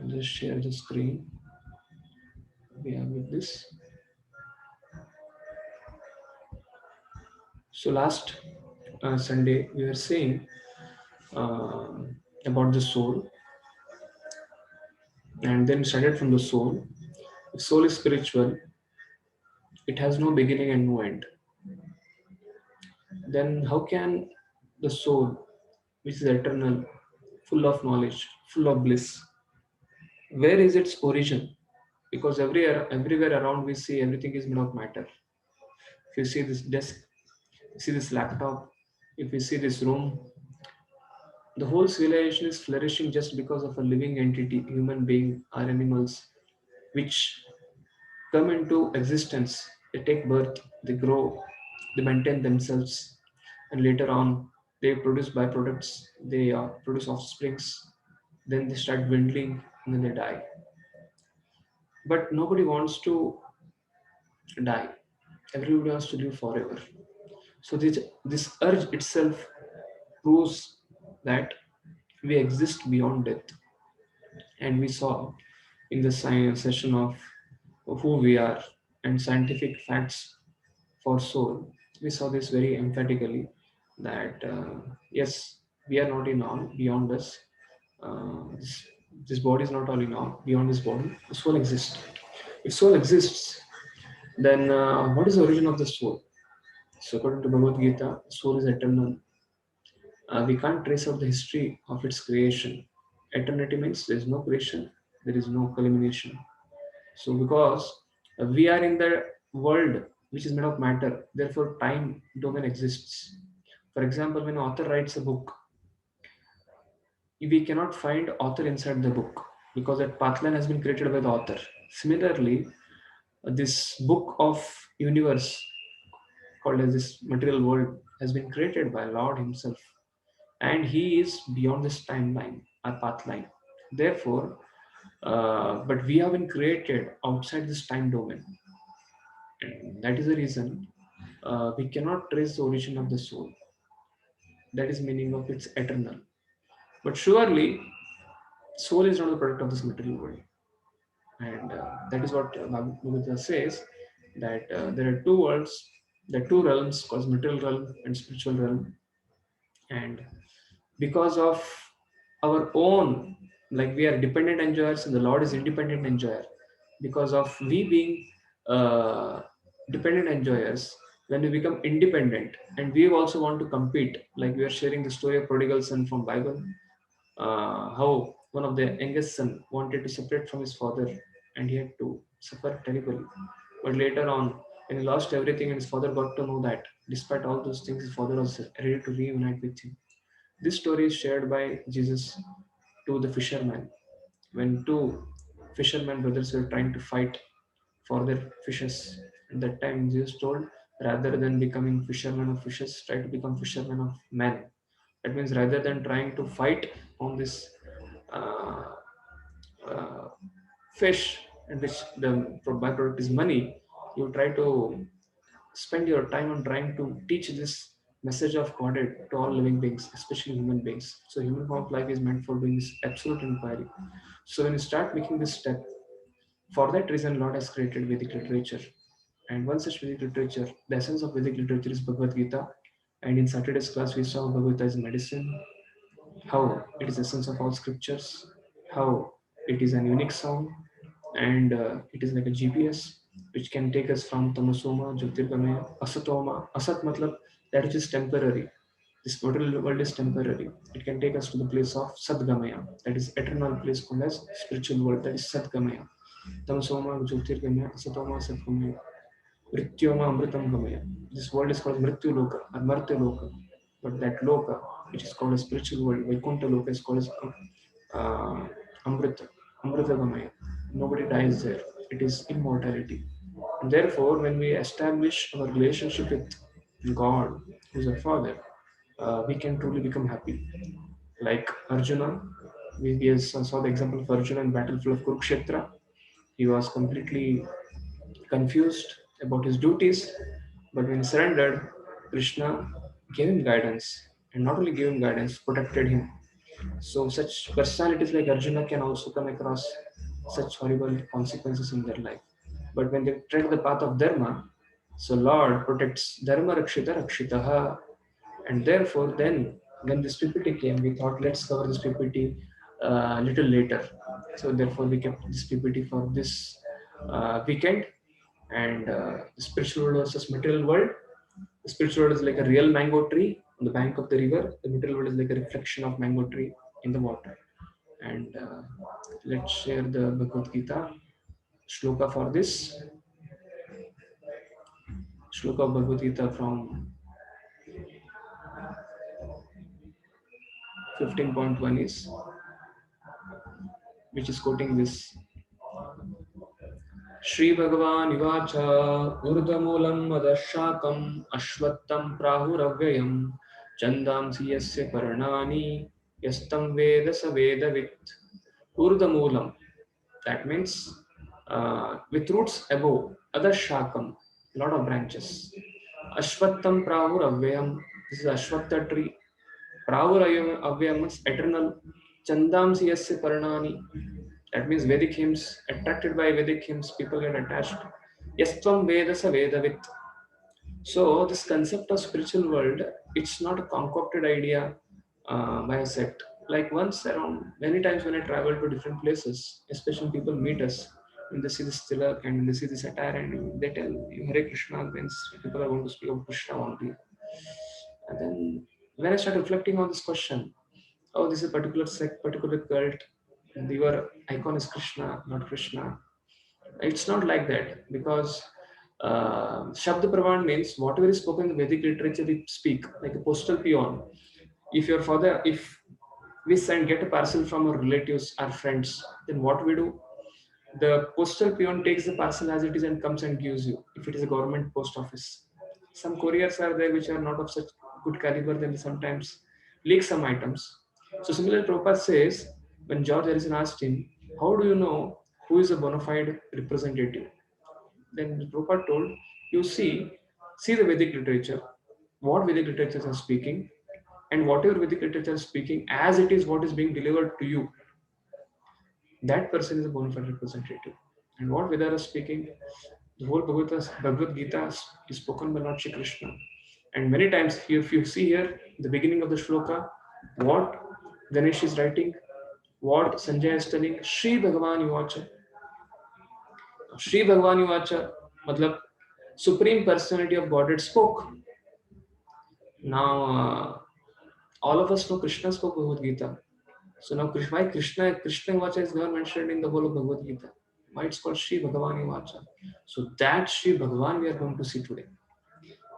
just share the screen. We have with this. So last Sunday we were saying uh, about the soul, and then started from the soul. If soul is spiritual, it has no beginning and no end. Then how can the soul, which is eternal, full of knowledge, full of bliss, where is its origin? Because everywhere around we see everything is made of matter. If you see this desk, you see this laptop, if you see this room, the whole civilization is flourishing just because of a living entity, human being or animals, which come into existence. They take birth, they grow, they maintain themselves, and later on they produce byproducts, they produce offsprings, then they start dwindling, and then they die. But nobody wants to die. Everybody wants to live forever. So this urge itself proves that we exist beyond death. And we saw in the science session of who we are and scientific facts for soul, we saw this very emphatically that yes, we are not in all beyond us. This body is not all in all beyond this body. The soul exists. If soul exists, then what is the origin of the soul? So according to Bhagavad Gita, soul is eternal. We can't trace out the history of its creation. Eternity means there is no creation, there is no culmination. So, because we are in the world which is made of matter, therefore time domain exists. For example, when an author writes a book, we cannot find author inside the book because that pathline has been created by the author. Similarly, this book of universe called as this material world has been created by Lord Himself, and He is beyond this timeline, our pathline. Therefore, but we have been created outside this time domain, and that is the reason we cannot trace the origin of the soul. That is meaning of its eternal. But surely, soul is not the product of this material world, and that is what Bhagavad Gita says that there are two worlds, there are two realms called material realm and spiritual realm, and because of our own, like we are dependent enjoyers and the Lord is independent enjoyer, because of we being uh, dependent enjoyers, when we become independent and we also want to compete, like we are sharing the story of prodigal son from Bible, how one of the youngest son wanted to separate from his father and he had to suffer terribly, but later on when he lost everything and his father got to know that despite all those things his father was ready to reunite with him. This story is shared by Jesus to the fishermen when two fishermen brothers were trying to fight for their fishes. At that time, Jesus told, rather than becoming fishermen of fishes, try to become fishermen of men. That means rather than trying to fight on this uh, uh, fish, in which the byproduct is money, you try to spend your time on trying to teach this message of Godhead to all living beings, especially human beings. So human form of life is meant for doing this absolute inquiry. So when you start making this step, for that reason, Lord has created Vedic literature. And one such Vedic literature, the essence of Vedic literature is Bhagavad Gita. And in Saturday's class, we saw Bhagavad Gita as medicine, how it is the essence of all scriptures, how it is an unique sound, and it is like a GPS which can take us from Tamasoma, Jyotirgamaya, Asatoma. Asat matlab that which is temporary. This material world is temporary. It can take us to the place of Sadgamaya, that is eternal place called as spiritual world, that is Sadgamaya. Tamasoma, Jyotirgamaya, Asatoma, Sadgamaya. Mrityoma Amritam Gamaya. This world is called Mrityu Loka or Martya Loka. But that Loka, which is called a spiritual world, Vaikuntha Loka is called as Amrita, Amrita Gamaya. Nobody dies there. It is immortality. And therefore, when we establish our relationship with God, who is our Father, we can truly become happy. Like Arjuna, we saw the example of Arjuna in battlefield of Kurukshetra. He was completely confused about his duties, but when he surrendered, Krishna gave him guidance, and not only gave him guidance, protected him. So such personalities like Arjuna can also come across such horrible consequences in their life. But when they tread the path of Dharma, so Lord protects Dharma Rakshita Rakshitaha. And therefore, then when this PPT came, we thought let's cover this PPT a little later. So therefore, we kept this PPT for this weekend. And the spiritual world versus material world. The spiritual world is like a real mango tree on the bank of the river. The material world is like a reflection of mango tree in the water. And let's share the Bhagavad Gita shloka for this. Shloka of Bhagavad Gita from 15.1 is, which is quoting this. Shri Bhagavan Ivacha Urdhamulam Adashakam Ashwattam Prahuravyayam Chandamsi Yasya Paranani Yastam Veda Savedavit Urdhamulam. That means with roots above, Adashakam, lot of branches. Ashwattam Prahuravyayam. This is Ashwatta tree. Prahuravyayam means eternal. Chandamsi Yasya Paranani. That means Vedic hymns, attracted by Vedic hymns, people get attached. Yastvam Vedasa Vedavit. So this concept of spiritual world, it's not a concocted idea by a sect. Like once around, many times when I travel to different places, especially people meet us, when they see this tilak and when they see this attire and they tell you Hare Krishna, then people are going to speak of Krishna only. And then when I start reflecting on this question, oh, this is a particular sect, particular cult, and your icon is Krishna, not Krishna. It's not like that because Shabda Pravan means whatever is spoken in the Vedic literature, we speak like a postal peon. If your father, if we send get a parcel from our relatives, our friends, then what we do? The postal peon takes the parcel as it is and comes and gives you. If it is a government post office, some couriers are there which are not of such good caliber, then they sometimes leak some items. So similarly, Prabhupada says when George Harrison asked him, "How do you know who is a bona fide representative?" Then Prabhupada told, "You see the Vedic literature, what Vedic literatures are speaking, and whatever Vedic literature is speaking, as it is what is being delivered to you, that person is a bona fide representative." And what Vedas are speaking, the whole Bhagavad Gita is spoken by Lord Shri Krishna. And many times, if you see here, the beginning of the shloka, what Ganesh is writing, what Sanjay is telling, Shri Bhagavan Yuvacha. Shri Bhagavan Yuvacha, matlab, Supreme Personality of Godhead spoke. Now, all of us know Krishna spoke Bhagavad Gita. So now, why Krishna Vacha is never mentioned in the whole of Bhagavad Gita? Why it's called Sri Bhagavani Vacha? So that Sri Bhagavan we are going to see today.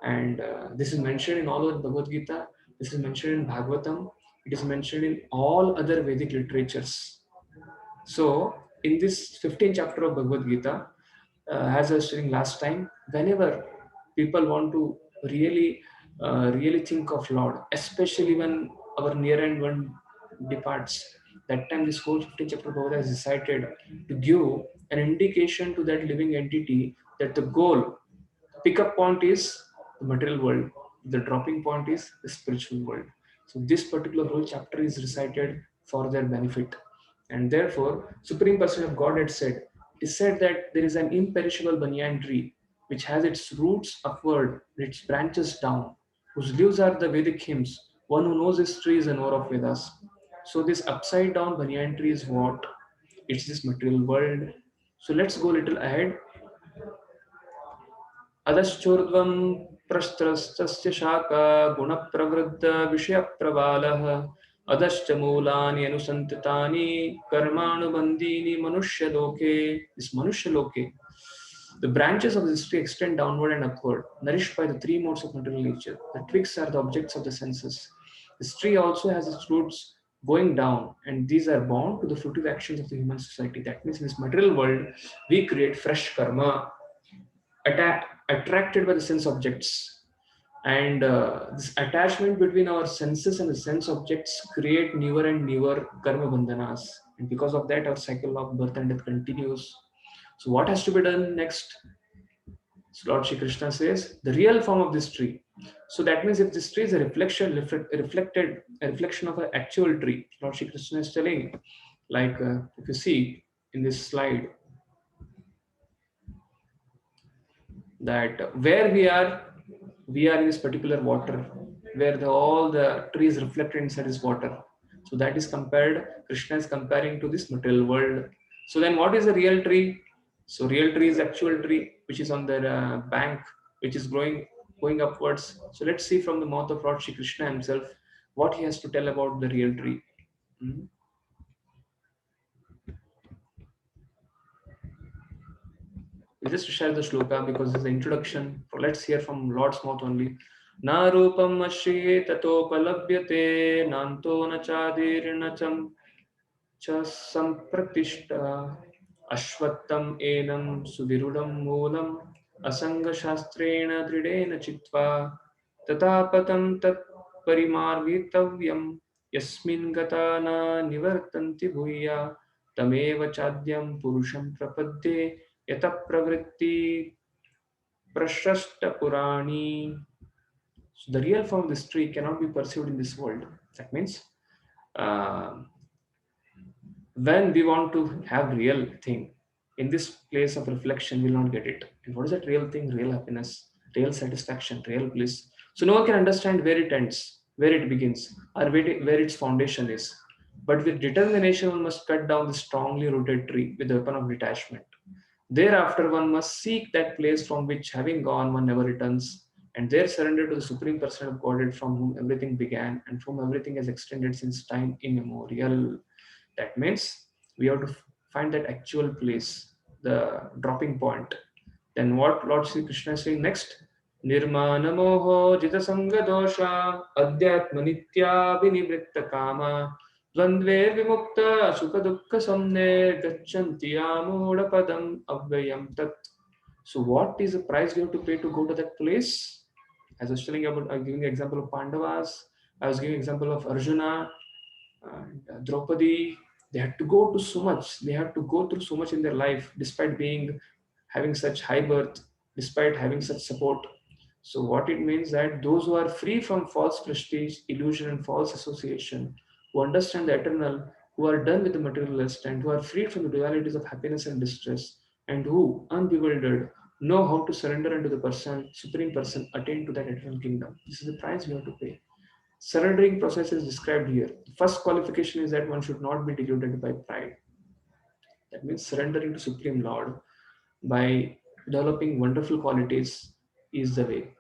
And this is mentioned in all over Bhagavad Gita. This is mentioned in Bhagavatam. It is mentioned in all other Vedic literatures. So in this 15th chapter of Bhagavad Gita, as I was saying last time, whenever people want to really think of Lord, especially when our near end one departs, that time this whole 15th chapter of Bhagavad is decided to give an indication to that living entity that the goal, pickup point is the material world, the dropping point is the spiritual world. So this particular whole chapter is recited for their benefit. And therefore, Supreme Person of Godhead said, it is said that there is an imperishable banyan tree which has its roots upward, its branches down, whose leaves are the Vedic hymns. One who knows this tree is a knower of Vedas. So this upside down banyan tree is what? It's this material world. So let's go a little ahead. अधश्चोर्ध्वं प्रस्त्रस्तस्य शाखा गुणप्रवृद्धविषयप्रवालः अधश्च मूलानि अनुसन्ततानि कर्मानुबन्धीनि मनुष्यलोके. This Manushya-loke, the branches of this tree extend downward and upward, nourished by the three modes of material nature. The twigs are the objects of the senses. This tree also has its roots going down, and these are bound to the fruitive actions of the human society. That means in this material world, we create fresh karma, attracted by the sense objects, and this attachment between our senses and the sense objects create newer and newer karma bandhanas, and because of that our cycle of birth and death continues. So what has to be done next? So Lord Shri Krishna says the real form of this tree, So that means if this tree is a a reflection of an actual tree, Lord Shri Krishna is telling, like if you see in this slide, that where we are in this particular water, where all the trees reflected inside this water. So that is compared, Krishna is comparing to this material world. So then what is the real tree? So real tree is actual tree, which is on the bank, which is going upwards. So let's see from the mouth of Lord Shri Krishna himself what he has to tell about the real tree. Mhm. Just to share the shloka because it's the introduction. So let's hear from Lord's mouth only. Na rupam ashye tatopalabhyate nanto na chadirna cham cha sampratishta ashvattam enam suvirudam moolam asanga shastrena dridena chitva tatapatam tat parimargitavyam yasmin gata na nivartanti bhuya tameva chadyam purusham prapadye yata pravritti prashasta purani. So the real form of this tree cannot be perceived in this world. That means uh, when we want to have real thing in this place of reflection, we'll not get it. And what is that real thing? Real happiness, real satisfaction, real bliss. So no one can understand where it ends, where it begins, or where its foundation is. But with determination, one must cut down the strongly rooted tree with the weapon of detachment. Thereafter, one must seek that place from which, having gone, one never returns, and there surrender to the Supreme Person of Godhead from whom everything began and from everything has extended since time immemorial. That means we have to find that actual place, the dropping point. Then what Lord Sri Krishna is saying next? Nirmana moho jita sanga dosha adhyatma nitya vinivritta kama dvandve vimukta sukha dukkha samne gacchanti amuda padam avyayam tat. So what is the price we have to pay to go to that place? As I was telling about, I'm giving example of Pandavas. I was giving example of Arjuna and Draupadi. They had to go to so much. They had to go through so much in their life, despite being having such high birth, despite having such support. So what it means that those who are free from false prestige, illusion, and false association, who understand the eternal, who are done with the materialist, and who are freed from the dualities of happiness and distress, and who, unbewildered, know how to surrender unto the person, supreme person, attain to that eternal kingdom. This is the price we have to pay. Surrendering process is described here. The first qualification is that one should not be deluded by pride. That means surrendering to Supreme Lord by developing wonderful qualities is the way.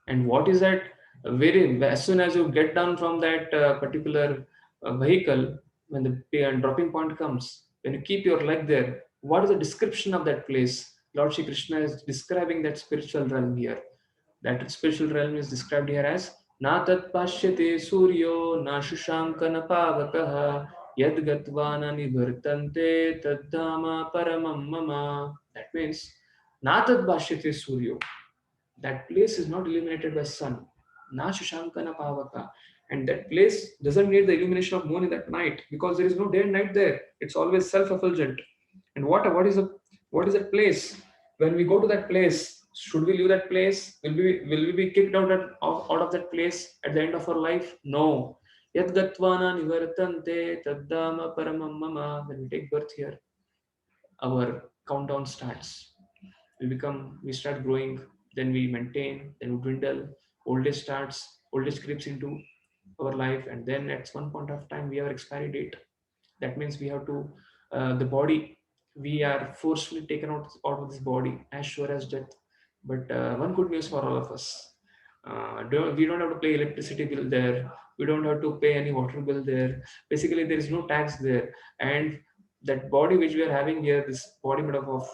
And what is that? Very as soon as you get down from that particular vehicle, when the dropping point comes, when you keep your leg there, what is the description of that place? Lord Shri Krishna is describing that spiritual realm here. That spiritual realm is described here as Na tat pashyate suryo na shushanka na pavakaha yad gatva na nivartante taddhama paramam mama. That means Na tat pashyate suryo. That place is not illuminated by sun. Na shushanka na pavaka. And that place doesn't need the illumination of moon in that night because there is no day and night there. It's always self-effulgent. And what is that place? When we go to that place, should we leave that place? Will we be kicked out of that place at the end of our life? No. Yad gatvana nivartante taddama paramam mama. When we take birth here, our countdown starts. We start growing, then we maintain, then we dwindle. Old age starts, old age creeps into our life, and then at one point of time we have expiry date. That means we have to the body, we are forcefully taken out of this body as sure as death. But one good news for all of us, we don't have to pay electricity bill there, we don't have to pay any water bill there, basically there is no tax there. And that body which we are having here, this body made up of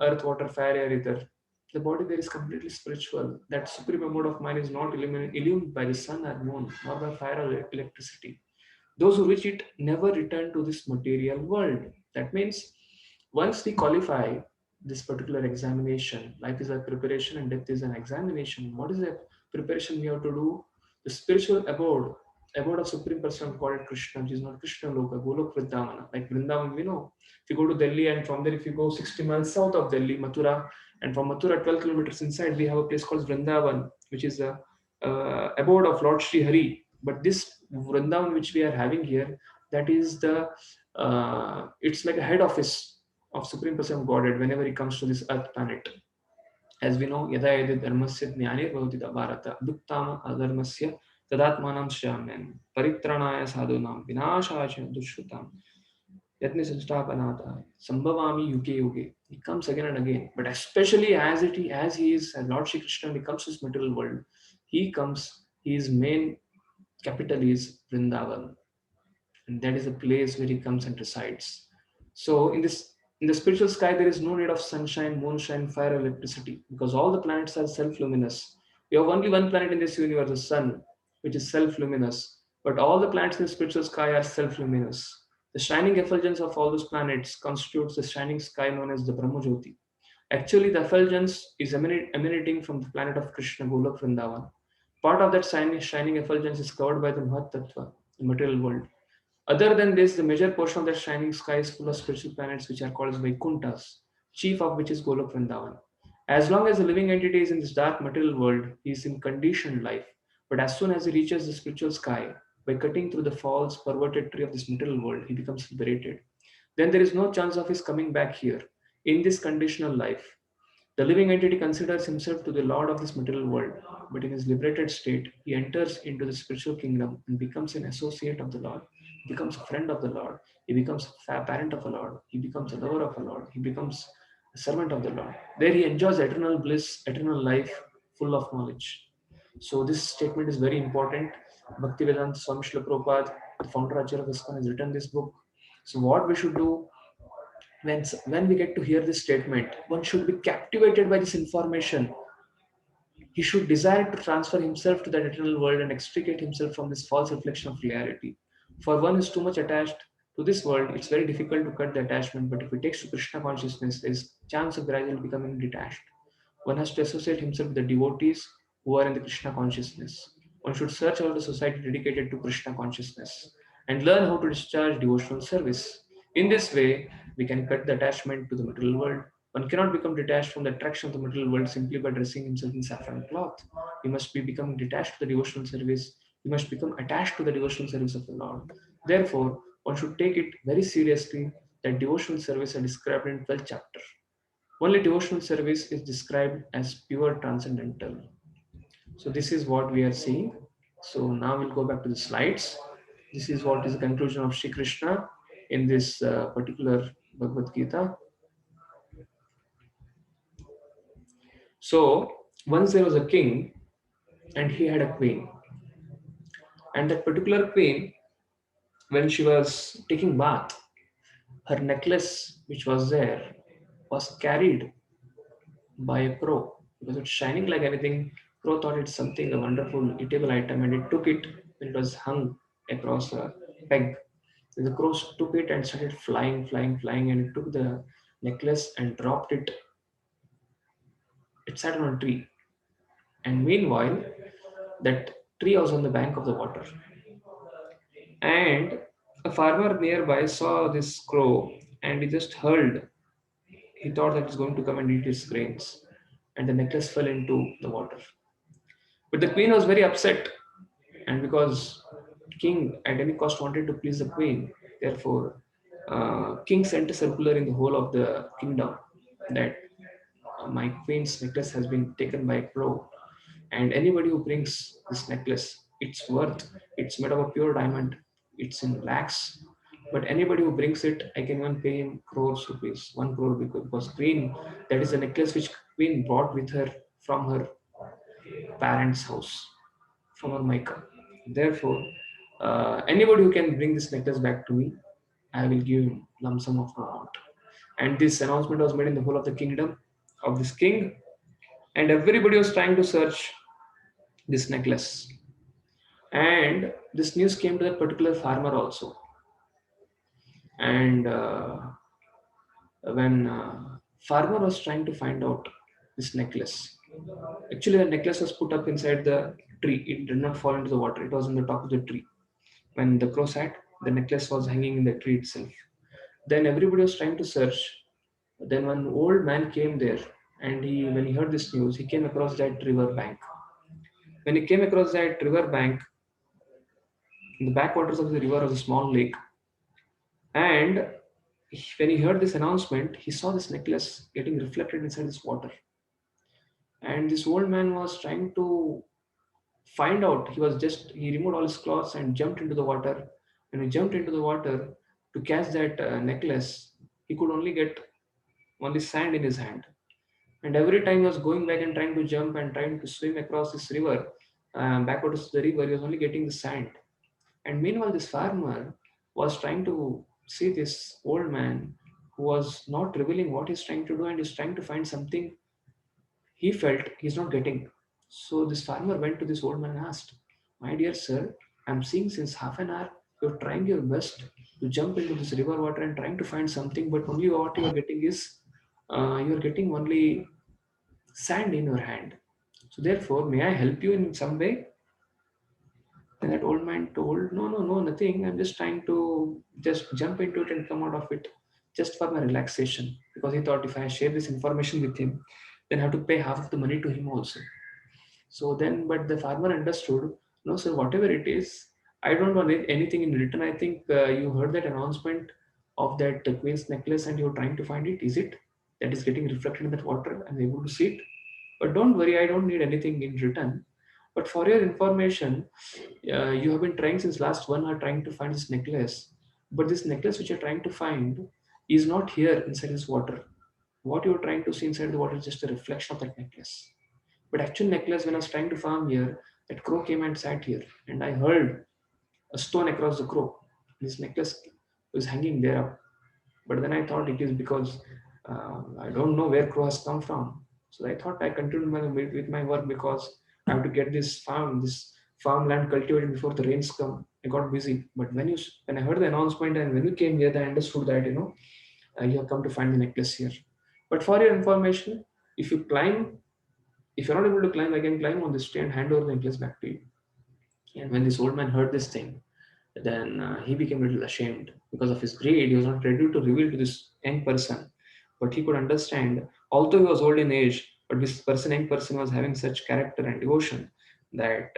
earth, water, fire, air, ether, the body there is completely spiritual. That supreme mode of mind is not illumined by the sun or moon nor by fire or electricity. Those who reach it never return to this material world. That means once we qualify this particular examination, life is a preparation and death is an examination. What is the preparation we have to do? The spiritual abode of Supreme Person called Krishna, which is not Krishna Loka, Golok Vrindavana. Like Vrindavan, we know. If you go to Delhi and from there, if you go 60 miles south of Delhi, Mathura, and from Mathura, 12 kilometers inside, we have a place called Vrindavan, which is a abode of Lord Sri Hari. But this Vrindavan which we are having here, that is the it's like a head office of Supreme Person of Godhead whenever it comes to this Earth planet. As we know, yada yada dharmasya jnane bhavati bharata duktama adharmasya tadatmanam shyamyan paritranaya sadhunam vinashaya dushrutam yatne sanstapanata sambhavami yuge yuge. He comes again and again, but especially as he is as Lord Shri Krishna becomes his material world, he comes. His main capital is Vrindavan, and that is a place where he comes and resides. So in the spiritual sky, there is no need of sunshine, moonshine, fire, electricity, because all the planets are self-luminous. We have only one planet in this universe, the sun, which is self-luminous, but all the planets in the spiritual sky are self-luminous. The shining effulgence of all those planets constitutes the shining sky known as the Brahmajyoti. Actually, the effulgence is emanating from the planet of Krishna, Golok Vrindavan. Part of that shining effulgence is covered by the Mahat Tattva, the material world. Other than this, the major portion of that shining sky is full of spiritual planets which are called as Vaikunthas, chief of which is Golok Vrindavan. As long as the living entity is in this dark material world, he is in conditioned life. But as soon as he reaches the spiritual sky, by cutting through the false, perverted tree of this material world, he becomes liberated. Then there is no chance of his coming back here in this conditional life. The living entity considers himself to the Lord of this material world, but in his liberated state, he enters into the spiritual kingdom and becomes an associate of the Lord. He becomes a friend of the Lord. He becomes a parent of the Lord. He becomes a lover of the Lord. He becomes a servant of the Lord. There he enjoys eternal bliss, eternal life, full of knowledge. So this statement is very important. Bhaktivedanta Swami Srila Prabhupada, the founder Acharya of ISKCON, has written this book. So what we should do when we get to hear this statement, one should be captivated by this information. He should desire to transfer himself to that eternal world and extricate himself from this false reflection of reality. For one who is too much attached to this world, it's very difficult to cut the attachment. But if he takes to Krishna consciousness, there is chance of gradually becoming detached. One has to associate himself with the devotees who are in the Krishna consciousness. One should search out a society dedicated to Krishna consciousness and learn how to discharge devotional service. In this way, we can cut the attachment to the material world. One cannot become detached from the attraction of the material world simply by dressing himself in saffron cloth. He must be becoming detached to the devotional service. He must become attached to the devotional service of the Lord. Therefore, one should take it very seriously that devotional service are described in 12th chapter. Only devotional service is described as pure transcendental. So this is what we are seeing. So now we'll go back to the slides. This is what is the conclusion of Shri Krishna in this particular Bhagavad Gita. So once there was a king and he had a queen. And that particular queen, when she was taking bath, her necklace which was there was carried by a crow because it's shining like anything. Crow thought it's something a wonderful eatable item and it took it when it was hung across a peg. The crow took it and started flying, flying, flying, and it took the necklace and dropped it. It sat on a tree, and meanwhile, that tree was on the bank of the water. And a farmer nearby saw this crow, and he just hurled. He thought that it's going to come and eat his grains, and the necklace fell into the water. But the queen was very upset, and because king at any cost wanted to please the queen, therefore king sent a circular in the whole of the kingdom that my queen's necklace has been taken by a crow, and anybody who brings this necklace, it's made of a pure diamond, it's in lakhs, but anybody who brings it, I can even pay him crores rupees, 1 crore, because queen, that is a necklace which queen brought with her from her parents' house, from her Maika. Therefore, anybody who can bring this necklace back to me, I will give him lump sum of amount. And this announcement was made in the whole of the kingdom of this king, and everybody was trying to search this necklace. And this news came to that particular farmer also. And when farmer was trying to find out this necklace, actually the necklace was put up inside the tree. It did not fall into the water. It was on the top of the tree. When the crow sat, the necklace was hanging in the tree itself. Then everybody was trying to search. Then one old man came there, and when he heard this news, he came across that river bank. When he came across that river bank, in the backwaters of the river was a small lake, and when he heard this announcement, he saw this necklace getting reflected inside this water. And this old man was trying to find out. He removed all his clothes and jumped into the water. When he jumped into the water to catch that necklace, he could only get only sand in his hand. And every time he was going back and trying to jump and trying to swim across this river, backwards to the river, he was only getting the sand. And meanwhile, this farmer was trying to see this old man who was not revealing what he's trying to do, and is trying to find something he felt he's not getting. So this farmer went to this old man and asked, "My dear sir, I'm seeing since half an hour you're trying your best to jump into this river water and trying to find something, but only what you are getting is you're getting only sand in your hand. So therefore, may I help you in some way?" And that old man told, "No, no, no, nothing. I'm just trying to just jump into it and come out of it just for my relaxation." Because he thought if I share this information with him, then I have to pay half of the money to him also. So then, but the farmer understood, "No, sir, whatever it is, I don't want anything in return. I think you heard that announcement of that queen's necklace and you're trying to find it. Is it? That is getting reflected in that water. I'm able to see it. But don't worry, I don't need anything in return. But for your information, you have been trying since last 1 hour trying to find this necklace. But this necklace which you're trying to find is not here inside this water. What you're trying to see inside the water is just a reflection of that necklace. But actual necklace, when I was trying to farm here, that crow came and sat here, and I heard a stone across the crow. This necklace was hanging there up. But then I thought it is because I don't know where crow has come from. So I thought I continued with my work because I have to get this farmland cultivated before the rains come. I got busy. But when I heard the announcement and when you came here, then I understood that you have come to find the necklace here. But for your information, if you climb, if you're not able to climb, I can climb on this tree and hand over the necklace back to you. And when this old man heard this thing, then he became a little ashamed because of his greed. He was not ready to reveal to this young person, but he could understand, although he was old in age, but this young person was having such character and devotion that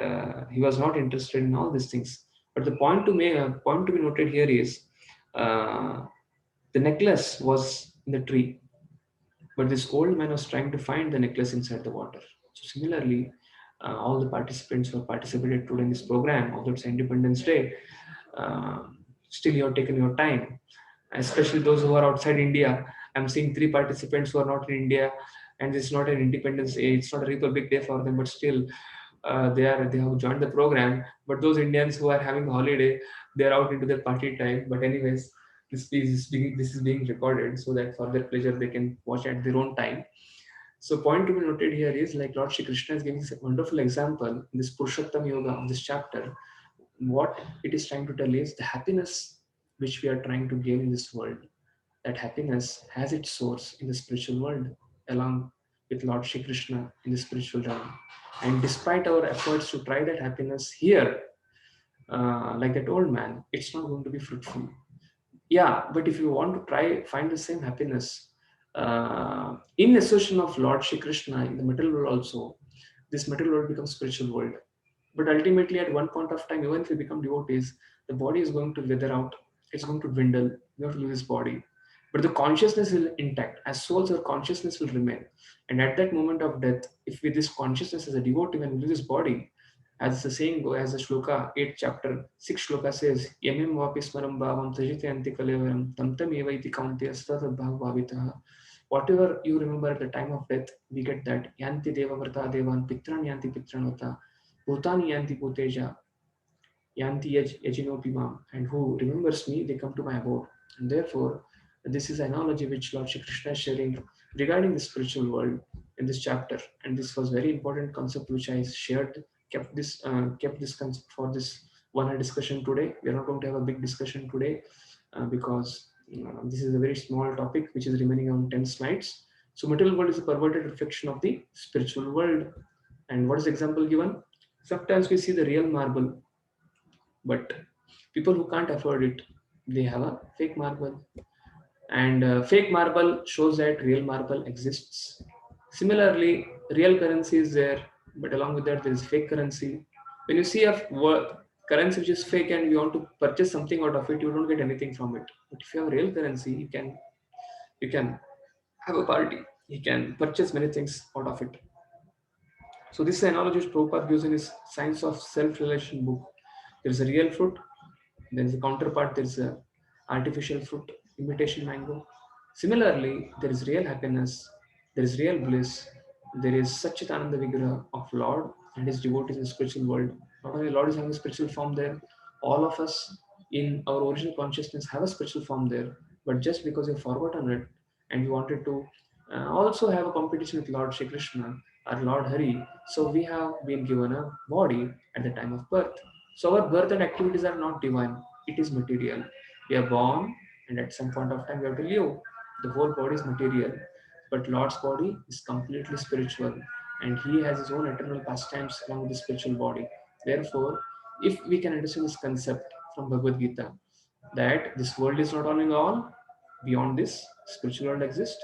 he was not interested in all these things. But the point to be noted here is uh, the necklace was in the tree, but this old man was trying to find the necklace inside the water. So similarly, all the participants who have participated today in this program, although it's Independence Day, uh, still you have taken your time, especially those who are outside India. I'm seeing 3 participants who are not in India, and it's not an Independence Day. It's not a Republic Day for them, but still they have joined the program. But those Indians who are having a holiday, they're out into their party time. But anyways, this is being recorded so that for their pleasure they can watch at their own time. So point to be noted here is like Lord Shri Krishna is giving us a wonderful example in this Purushottam Yoga of this chapter. What it is trying to tell is the happiness which we are trying to gain in this world. That happiness has its source in the spiritual world, along with Lord Shri Krishna in the spiritual realm. And despite our efforts to try that happiness here, like that old man, it's not going to be fruitful. Yeah, but if you want to try find the same happiness in association of Lord Shri Krishna in the material world also, this material world becomes spiritual world. But ultimately, at one point of time, even if we become devotees, the body is going to wither out. It's going to dwindle. We have to lose this body. But the consciousness is intact. As souls, our consciousness will remain. And at that moment of death, if with this consciousness as a devotee, when we lose this body, as the saying goes, as the shloka, 8th chapter, 6th shloka says, Yamim vapismaram bhavam tajite anti kalevaram tam tam eva iti kaunte astata bhav bhavitaha. Whatever you remember at the time of death, we get that yanti deva vrta devan pitran yanti pitranvata bhutani yanti bhuteja yanti yajinopimam, and who remembers me, they come to my abode. And therefore, this is an analogy which Lord Shri Krishna is sharing regarding the spiritual world in this chapter. And this was very important concept which I shared, kept this concept for this one hour discussion today. We are not going to have a big discussion today because this is a very small topic which is remaining on 10 slides. So material world is a perverted reflection of the spiritual world. And what is the example given? Sometimes we see the real marble, but people who can't afford it, they have a fake marble. And fake marble shows that real marble exists. Similarly, real currency is there, but along with that, there is fake currency. When you see a currency which is fake and you want to purchase something out of it, you don't get anything from it. But if you have real currency, you can have a party. You can purchase many things out of it. So this is the analogy which Prabhupada gives in his Science of Self-Realization book. There is a real fruit, there is a counterpart, there is a artificial fruit, imitation mango. Similarly, there is real happiness, there is real bliss, there is Satchitananda Vigraha of Lord and his devotees in the spiritual world. Not only Lord is having a spiritual form there, all of us in our original consciousness have a spiritual form there. But just because you've forgotten it and you wanted to also have a competition with Lord Shri Krishna or Lord Hari, so we have been given a body at the time of birth. So our birth and activities are not divine, it is material. We are born and at some point of time we have to leave. The whole body is material, but Lord's body is completely spiritual and he has his own eternal pastimes along with the spiritual body. Therefore, if we can understand this concept from Bhagavad Gita, that this world is not all in all, beyond this, spiritual world exists.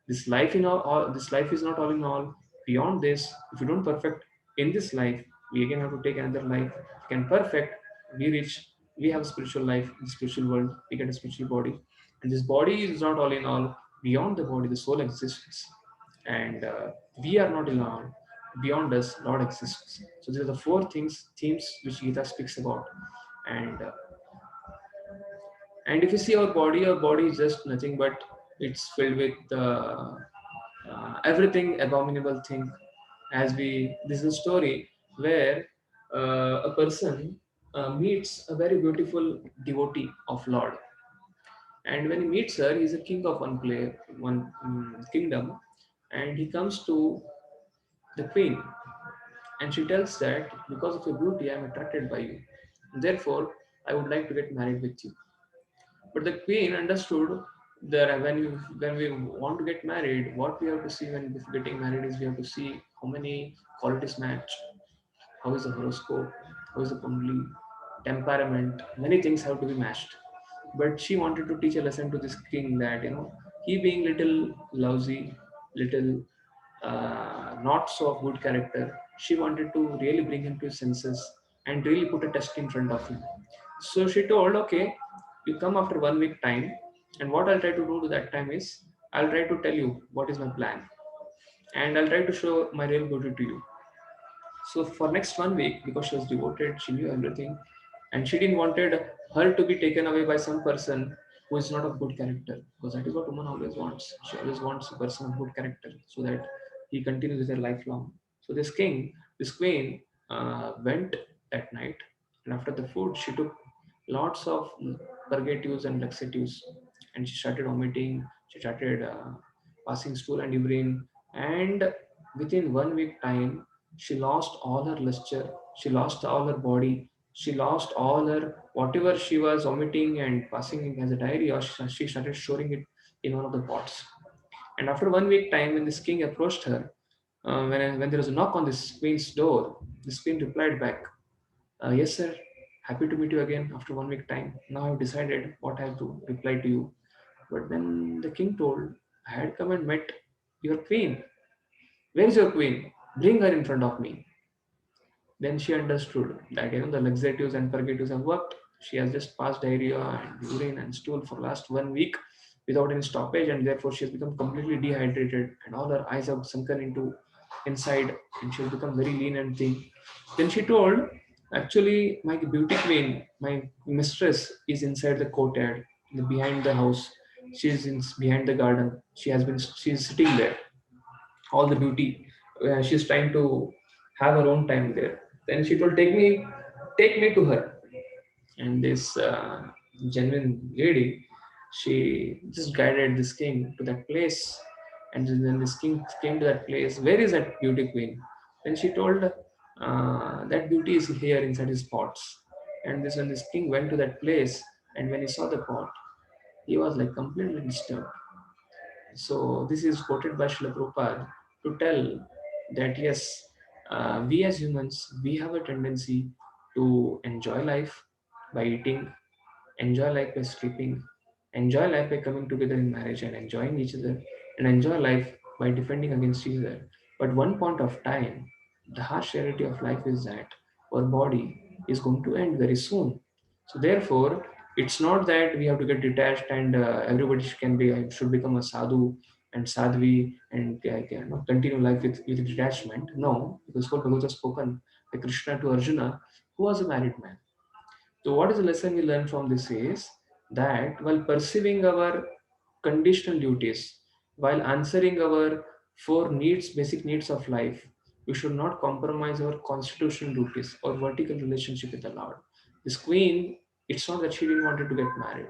This life in all this life is not all in all. Beyond this, if we don't perfect in this life, we again have to take another life. We can perfect, we reach, we have a spiritual life in the spiritual world, we get a spiritual body. And this body is not all in all. Beyond the body, the soul exists. And we are not in all. Beyond us, Lord exists. So these are the four themes which Gita speaks about. And if you see our body is just nothing but it's filled with everything abominable thing. As we, this is a story where a person meets a very beautiful devotee of Lord, and when he meets her, he's a king of one kingdom, and he comes to the queen, and she tells that because of your beauty, I am attracted by you. Therefore, I would like to get married with you. But the queen understood that when we want to get married, what we have to see when before getting married is we have to see how many qualities match, how is the horoscope, how is the kundali, temperament, many things have to be matched. But she wanted to teach a lesson to this king that he being little lousy, little not so of good character, she wanted to really bring him to his senses and really put a test in front of him. So she told, okay, you come after 1 week time, and what I'll try to do to that time is I'll try to tell you what is my plan, and I'll try to show my real beauty to you. So for next 1 week, because she was devoted, she knew everything, and she didn't wanted her to be taken away by some person who is not of good character, because that is what woman always wants. She always wants a person of good character so that he continues with her lifelong. So this queen went that night, and after the food, she took lots of purgatives and laxatives, and she started vomiting. She started passing stool and urine, and within 1 week time, she lost all her luster, she lost all her body, she lost all her whatever she was vomiting and passing as a diarrhea. She started storing it in one of the pots. And after 1 week time, when this king approached her, when there was a knock on this queen's door, this queen replied back, "Yes, sir. Happy to meet you again after 1 week time. Now I've decided what I have to reply to you." But then the king told, "I had come and met your queen. Where is your queen? Bring her in front of me." Then she understood that the laxatives and purgatives have worked. She has just passed diarrhea and urine and stool for last 1 week without any stoppage, and therefore she has become completely dehydrated, and all her eyes have sunken into inside, and she has become very lean and thin. Then she told, "Actually, my beauty queen, my mistress, is inside the courtyard, behind the house. She's behind the garden. She's sitting there. All the beauty. She's trying to have her own time there." Then she told, take me to her." And this genuine lady, she just guided this king to that place. And then this king came to that place. "Where is that beauty queen?" Then she told, "That beauty is here inside his pots." And when this king went to that place, and when he saw the pot, he was like completely disturbed. So this is quoted by Srila Prabhupada to tell that yes, we as humans, we have a tendency to enjoy life by eating, enjoy life by sleeping, enjoy life by coming together in marriage and enjoying each other, and enjoy life by defending against each other. But one point of time, The harsh reality of life is that our body is going to end very soon. So therefore, it's not that we have to get detached and everybody can be should become a sadhu and sadhvi and continue life with detachment. No, because what Bhagavad has spoken by Krishna to Arjuna, who was a married man. So, what is the lesson we learn from this is that while perceiving our conditional duties, while answering our four needs, basic needs of life, we should not compromise our constitutional duties or vertical relationship with the Lord. This queen, it's not that she didn't wanted to get married,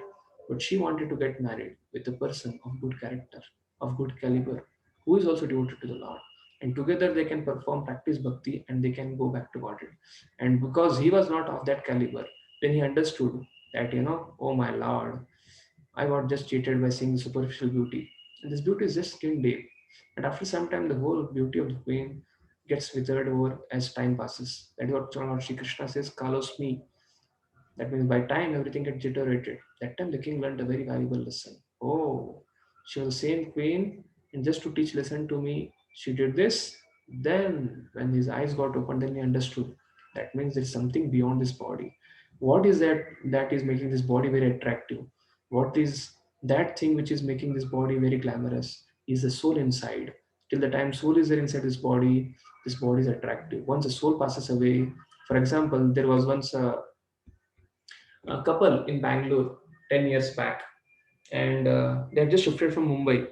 but she wanted to get married with a person of good character, of good caliber, who is also devoted to the Lord. And together they can perform practice bhakti and they can go back to Godhead. And because he was not of that caliber, then he understood that, oh my Lord, I was just cheated by seeing the superficial beauty. And this beauty is just skin deep. And after some time, the whole beauty of the queen gets withered over as time passes. That is what Lord Shri Krishna says, Kalos me. That means by time everything gets deteriorated. That time the king learned a very valuable lesson. Oh, she was the same queen, and just to teach lesson to me, she did this. Then when his eyes got opened, then he understood. That means there's something beyond this body. What is that is making this body very attractive? What is that thing which is making this body very glamorous? Is the soul inside. Till the time soul is there inside this body is attractive. Once the soul passes away, for example, there was once a couple in Bangalore 10 years back, and they had just shifted from Mumbai.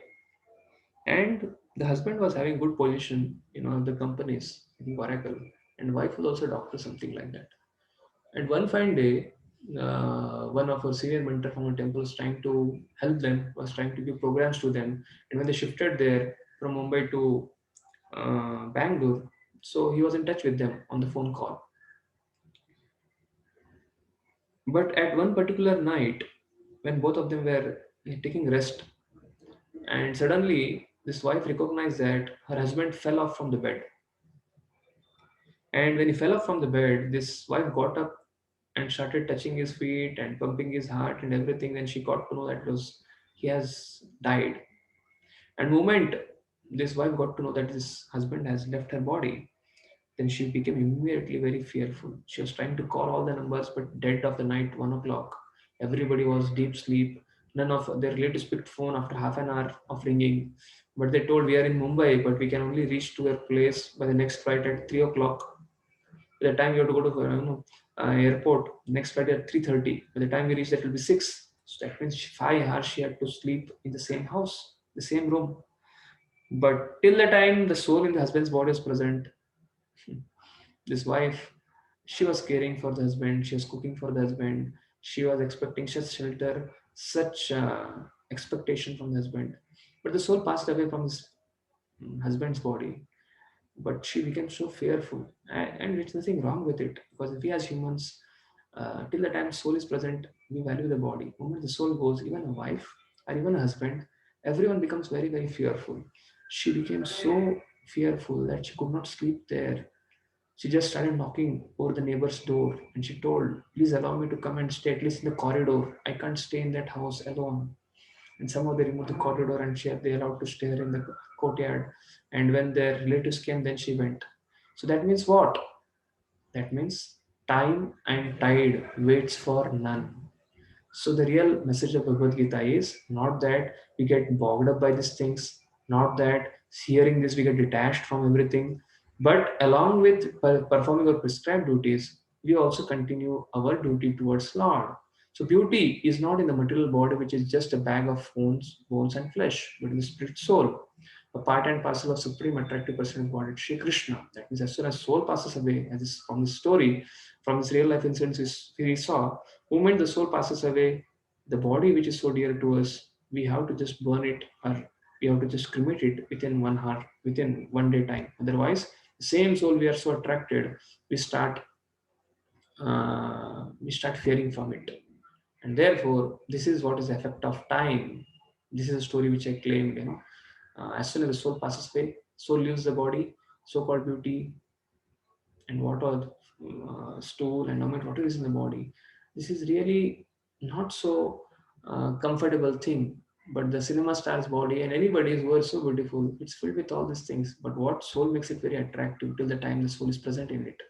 And the husband was having good position in one of the companies in Oracle, and wife was also a doctor, something like that. And one fine day, one of our senior mentor from a temple was trying to help them, was trying to give programs to them. And when they shifted there from Mumbai to Bangalore, so he was in touch with them on the phone call. But at one particular night, when both of them were taking rest, and suddenly this wife recognized that her husband fell off from the bed. And when he fell off from the bed, this wife got up and started touching his feet and pumping his heart and everything. Then she got to know that was he has died. And moment this wife got to know that this husband has left her body, then she became immediately very fearful. She was trying to call all the numbers, but dead of the night, 1 o'clock. Everybody was deep sleep. None of their relatives picked phone after half an hour of ringing. But they told we are in Mumbai, but we can only reach to your place by the next flight at 3 o'clock. By the time you have to go to airport, next flight at 3:30. By the time we reach, that will be 6. So that means 5 hours she had to sleep in the same house, the same room. But till the time the soul in the husband's body is present, this wife, she was caring for the husband, she was cooking for the husband, she was expecting such shelter, such expectation from the husband. But the soul passed away from his husband's body. But she became so fearful, and there's nothing wrong with it, because we as humans, till the time soul is present, we value the body. The moment the soul goes, even a wife or even a husband, everyone becomes very, very fearful. She became so fearful that she could not sleep there. She just started knocking over the neighbor's door and she told, please allow me to come and stay at least in the corridor. I can't stay in that house alone. And somehow they removed the corridor and they allowed to stay her in the courtyard. And when their relatives came, then she went. So that means what? That means time and tide waits for none. So the real message of Bhagavad Gita is not that we get bogged up by these things, not that hearing this we get detached from everything, but along with performing our prescribed duties, we also continue our duty towards Lord. So beauty is not in the material body, which is just a bag of bones and flesh, but in the spirit soul, a part and parcel of supreme attractive person embodied Sri Krishna. That means as soon as soul passes away, as is from the story, from this real life incidents we saw, moment the soul passes away, the body which is so dear to us, we have to just burn it or we have to just cremate it within 1 hour, within 1 day time. Otherwise, the same soul we are so attracted, we start fearing from it. And therefore, this is what is the effect of time. This is a story which I claimed, as soon as the soul passes away, soul leaves the body, so-called beauty and water, stool and no matter what is in the body. This is really not so comfortable thing. But the cinema star's body and anybody's were so beautiful. It's filled with all these things. But what soul makes it very attractive till the time the soul is present in it.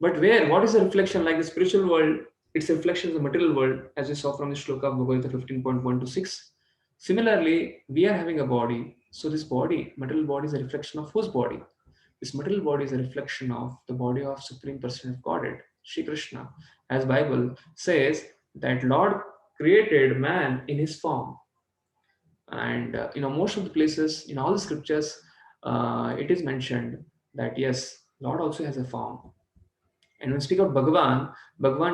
But where? What is the reflection? Like the spiritual world, its reflection is the material world, as we saw from the shloka of Bhagavad Gita 15.1 to 6. Similarly, we are having a body. So this body, material body, is a reflection of whose body? This material body is a reflection of the body of Supreme Person of Godhead, Shri Krishna. As Bible says that Lord created man in his form. And most of the places in all the scriptures, it is mentioned that yes, Lord also has a form. And when we speak of Bhagavan,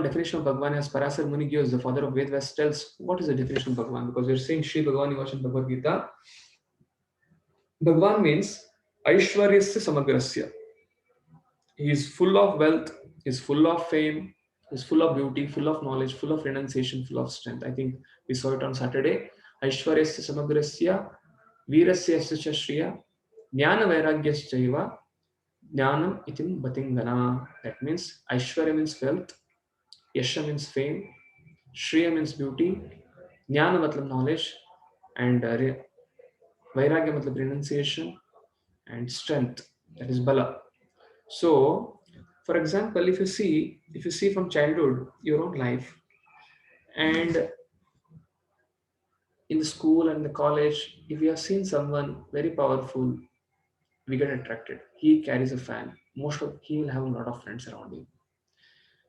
definition of Bhagavan as Parasar Muni gives, the father of Ved Vyas tells what is the definition of Bhagavan, because we're saying Sri Bhagavan Nivashan Bhagavad Gita. Bhagavan means Aishwaryasya Samagrasya. He is full of wealth, he is full of fame, he is full of beauty, full of knowledge, full of renunciation, full of strength. I think we saw it on Saturday. Aishwaryasya Samagrasya, Virasya Yasya Shriya, Jnana Vairagyasya Jnanam Itim Batingana. That means Aishwarya means wealth, Yasha means fame, Shriya means beauty, Jnana matlab knowledge, and Vairagya matlab renunciation, and strength, that is Bala. So, for example, if you see from childhood your own life, and in the school and the college, if you have seen someone very powerful, we get attracted. He carries a fan. He will have a lot of friends around him.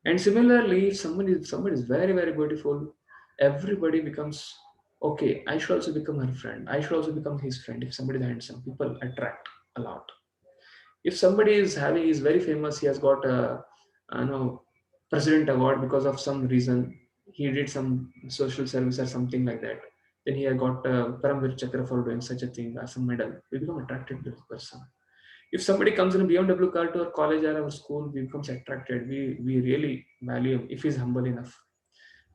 And similarly, if somebody is very very beautiful, everybody becomes okay. I should also become her friend. I should also become his friend. If somebody is handsome, people attract a lot. If somebody is very famous, he has got a president award because of some reason. He did some social service or something like that. Then he had got Paramvir Chakra for doing such a thing or some medal. We become attracted to this person. If somebody comes in a BMW car to our college or our school, we becomes attracted. We really value him if he's humble enough.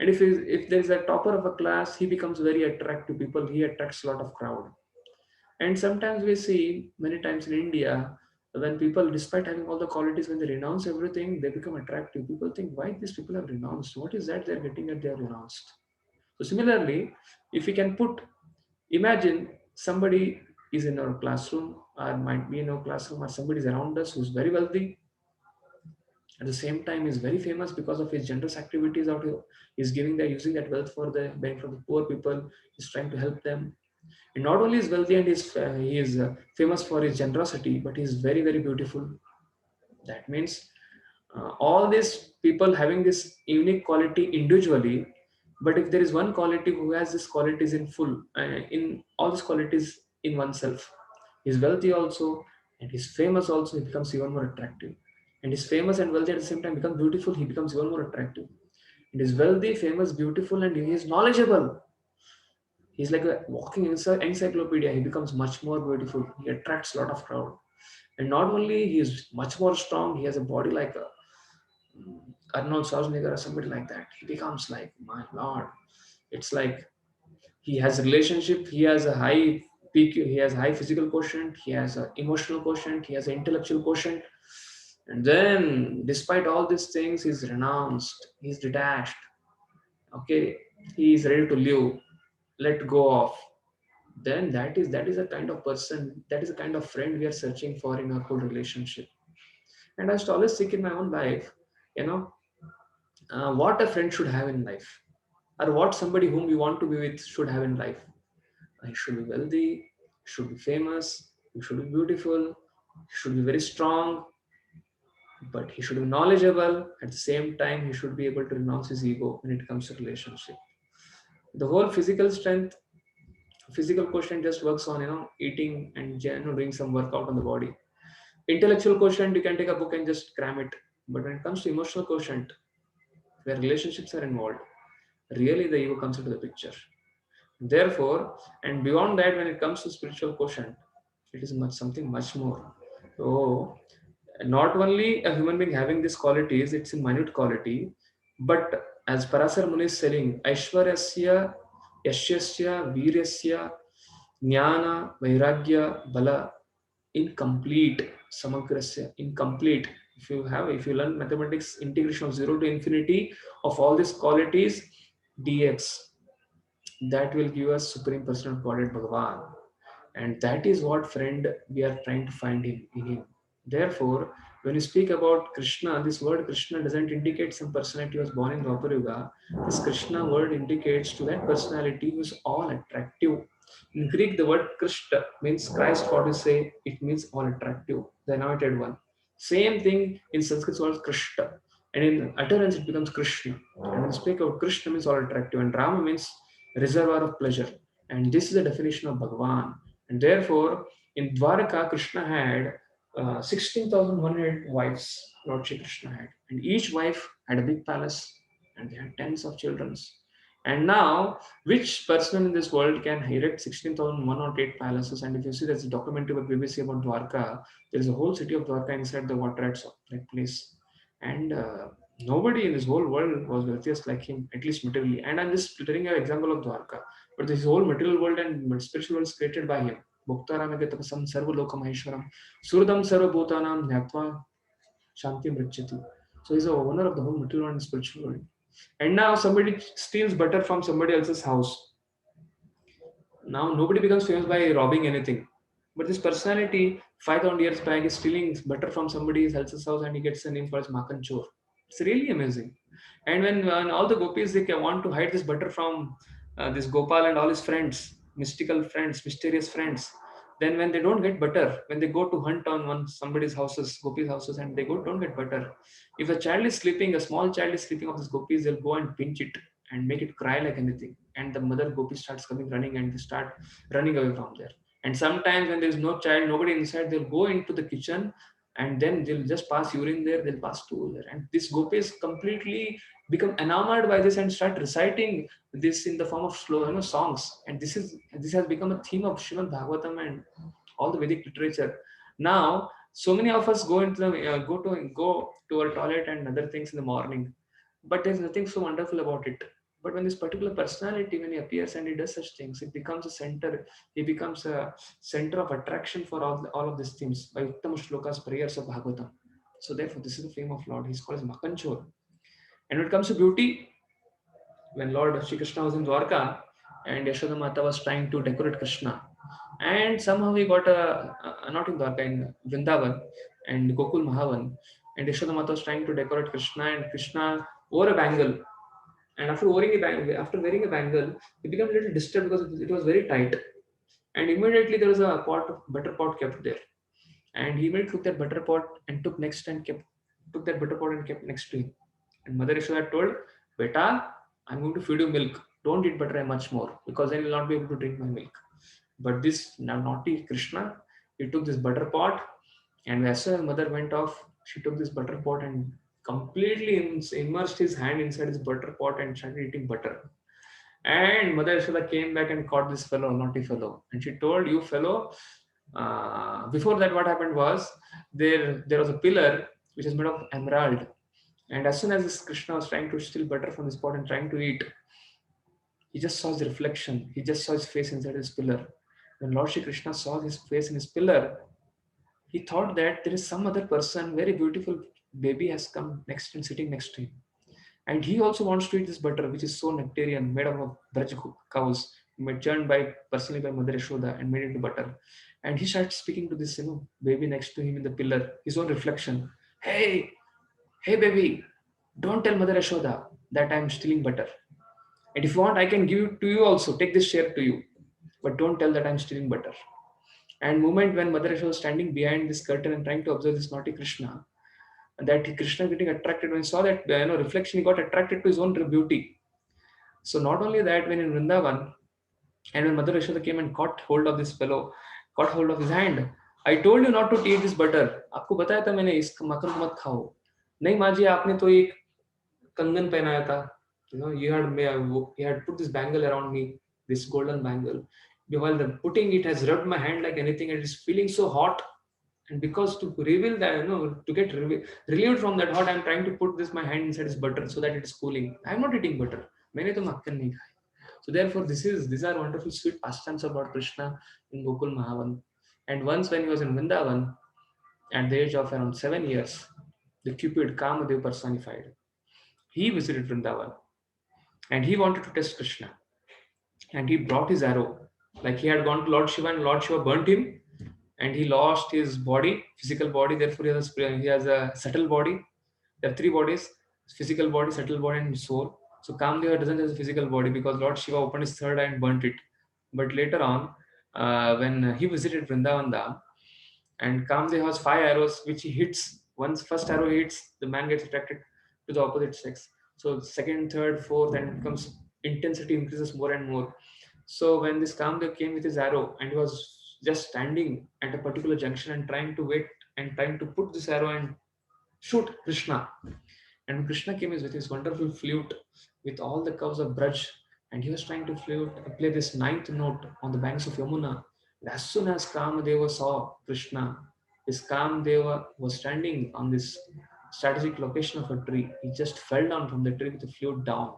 And if there is a topper of a class, he becomes very attractive to people. He attracts a lot of crowd. And sometimes we see many times in India, when people, despite having all the qualities, when they renounce everything, they become attractive. People think, why these people have renounced? What is that they're getting at? They're renounced. So similarly, if we can imagine somebody is in our classroom or might be in our classroom, or somebody is around us who's very wealthy, at the same time is very famous because of his generous activities out here. He's using that wealth for the benefit of the poor people. He's trying to help them. And not only is wealthy and he is famous for his generosity, but he's very very beautiful. That means all these people having this unique quality individually, but if there is one quality who has these qualities in all these qualities in oneself, he's wealthy also and he's famous also, he becomes even more attractive. And he's famous and wealthy at the same time, becomes beautiful, he becomes even more attractive. And he's wealthy, famous, beautiful, and he is knowledgeable. He's like a walking encyclopedia. He becomes much more beautiful. He attracts a lot of crowd. And not only he is much more strong, he has a body like a Arnold Schwarzenegger or somebody like that. He becomes like, my lord. It's like he has a relationship, he has a high peak, he has high physical quotient, he has an emotional quotient, he has an intellectual quotient. And then despite all these things, he's renounced, he's detached. Okay, he is ready to live, let go of. Then that is a kind of person, that is a kind of friend we are searching for in our whole relationship. And I used to always think in my own life, you know, what a friend should have in life, or what somebody whom we want to be with should have in life. He should be wealthy, he should be famous, he should be beautiful, he should be very strong, but he should be knowledgeable. At the same time, he should be able to renounce his ego when it comes to relationship. The whole physical quotient just works on eating and doing some workout on the body. Intellectual quotient, you can take a book and just cram it. But when it comes to emotional quotient, where relationships are involved, really the ego comes into the picture. Therefore, and beyond that, when it comes to spiritual quotient, it is something much more. So, not only a human being having these qualities, it's a minute quality, but as Parasar Muni is saying, Aishwaryasya, Yashyasya, Viryasya, Jnana, Vairagya, Bala, incomplete, Samagrasya, incomplete. If you learn mathematics, integration of 0 to infinity of all these qualities, dx, that will give us supreme personal godhead Bhagavan. And that is what, friend, we are trying to find in him. Therefore, when you speak about Krishna, this word Krishna doesn't indicate some personality who was born in Dwapar Yuga. This Krishna word indicates to that personality who is all attractive. In Greek, the word Krishna means Christ. What you say, it means all attractive, the anointed one. Same thing in Sanskrit word Krishna, and in utterance it becomes Krishna. And when you speak about Krishna means all attractive, and Rama means reservoir of pleasure. And this is the definition of Bhagavan. And therefore, in Dwarka, Krishna had 16,100 wives, Lord Shri Krishna had. And each wife had a big palace and they had tens of children. And now, which person in this world can erect 16,108 palaces? And if you see, there's a documentary by BBC about Dwarka. There is a whole city of Dwarka inside the water at that place. And nobody in this whole world was wealthiest like him, at least materially. And I'm just telling you an example of Dwarka. But this whole material world and spiritual world is created by him. Bhoktaramage tapasam sarvalokamaheshwaram suradam sarvabhutanam nyatva shanti mrichati. So he's the owner of the whole material and spiritual world. And now somebody steals butter from somebody else's house. Now nobody becomes famous by robbing anything. But this personality, 5,000 years back, is stealing butter from somebody else's house and he gets a name for his Makan Chor. It's really amazing. And when all the gopis they want to hide this butter from this Gopal and all his friends, mystical friends, mysterious friends, then when they don't get butter, when they go to hunt on somebody's houses, gopis' houses, and they don't get butter, if a child is sleeping, a small child is sleeping of this gopis, they'll go and pinch it and make it cry like anything. And the mother gopi starts coming running and they start running away from there. And sometimes when there's no child, nobody inside, they'll go into the kitchen and then they'll just pass urine there, they'll pass stool there. And this gopis completely become enamored by this and start reciting this in the form of slow, songs. And this has become a theme of Srimad Bhagavatam and all the Vedic literature. Now, so many of us go into the go to our toilet and other things in the morning, but there's nothing so wonderful about it. But when this particular personality, when he appears and he does such things, it becomes a center. He becomes a center of attraction for all of these themes by Uttama Shlokas, prayers of Bhagavatam. So therefore, this is the fame of Lord. He's called as Makanchor. And when it comes to beauty, when Lord Shri Krishna was in Dwarka and Yashoda Mata was trying to decorate Krishna, and somehow he got not in Dwarka, in Vrindavan and Gokul Mahavan, and Yashoda Mata was trying to decorate Krishna, and Krishna wore a bangle. And after wearing a bangle, he became a little disturbed because it was very tight. And immediately there was a butter pot kept there. And he immediately took that butter pot and took that butter pot and kept next to him. And Mother Yashoda told, Beta, I'm going to feed you milk. Don't eat butter much more because then you'll not be able to drink my milk. But this naughty Krishna, he took this butter pot, and as soon as mother went off, she took this butter pot and completely immersed his hand inside his butter pot and started eating butter. And Mother Yashoda came back and caught this fellow, naughty fellow. And she told, you fellow, before that what happened was, there was a pillar which is made of emerald. And as soon as this Krishna was trying to steal butter from this pot and trying to eat, he just saw his reflection. He just saw his face inside his pillar. When Lord Shri Krishna saw his face in his pillar, he thought that there is some other person, very beautiful baby has come next and sitting next to him. And he also wants to eat this butter, which is so nectarian, made up of Braj cows, churned personally by Mother Yashoda and made into butter. And he starts speaking to this, baby next to him in the pillar, his own reflection. Hey, baby, don't tell Mother Yashoda that I'm stealing butter. And if you want, I can give it to you also. Take this share to you. But don't tell that I'm stealing butter. And moment when Mother Yashoda was standing behind this curtain and trying to observe this naughty Krishna, and that Krishna getting attracted, when he saw that reflection, he got attracted to his own beauty. So not only that, when in Vrindavan, and when Mother Yashoda came and caught hold of this fellow, caught hold of his hand, I told you not to eat this butter. आपको बताया था मैंने इस मक्खन को मत खाओ. नहीं माँ जी, आपने तो एक कंगन पहनाया था. He had put this bangle around me, this golden bangle. While the putting it has rubbed my hand like anything, and it is feeling so hot. And because to reveal that, to get relieved from that hot, I'm trying to put my hand inside this butter so that it is cooling. I'm not eating butter. मैंने तो मक्खन नहीं खाई. So therefore, these are wonderful sweet pastimes about Krishna in Gokul Mahavan. And once when he was in Vrindavan, at the age of around 7 years, the Cupid Kamadev personified, he visited Vrindavan and he wanted to test Krishna. and he brought his arrow. Like he had gone to Lord Shiva and Lord Shiva burnt him, and he lost his body, physical body. Therefore, he has a subtle body. There are three bodies: physical body, subtle body, and soul. So Kamdeva doesn't have a physical body because Lord Shiva opened his third eye and burnt it. But later on, when he visited Vrindavan Dham, and Kamdeva has five arrows which he hits. Once first arrow hits, the man gets attracted to the opposite sex. So second, third, fourth, and it becomes intensity increases more and more. So when this Kamdev came with his arrow and he was just standing at a particular junction and trying to wait and trying to put this arrow and shoot Krishna. And Krishna came with his wonderful flute with all the curves of Braj, and he was trying to play this ninth note on the banks of Yamuna. And as soon as Kamadeva saw Krishna, this Kamadeva was standing on this strategic location of a tree. He just fell down from the tree with the flute down.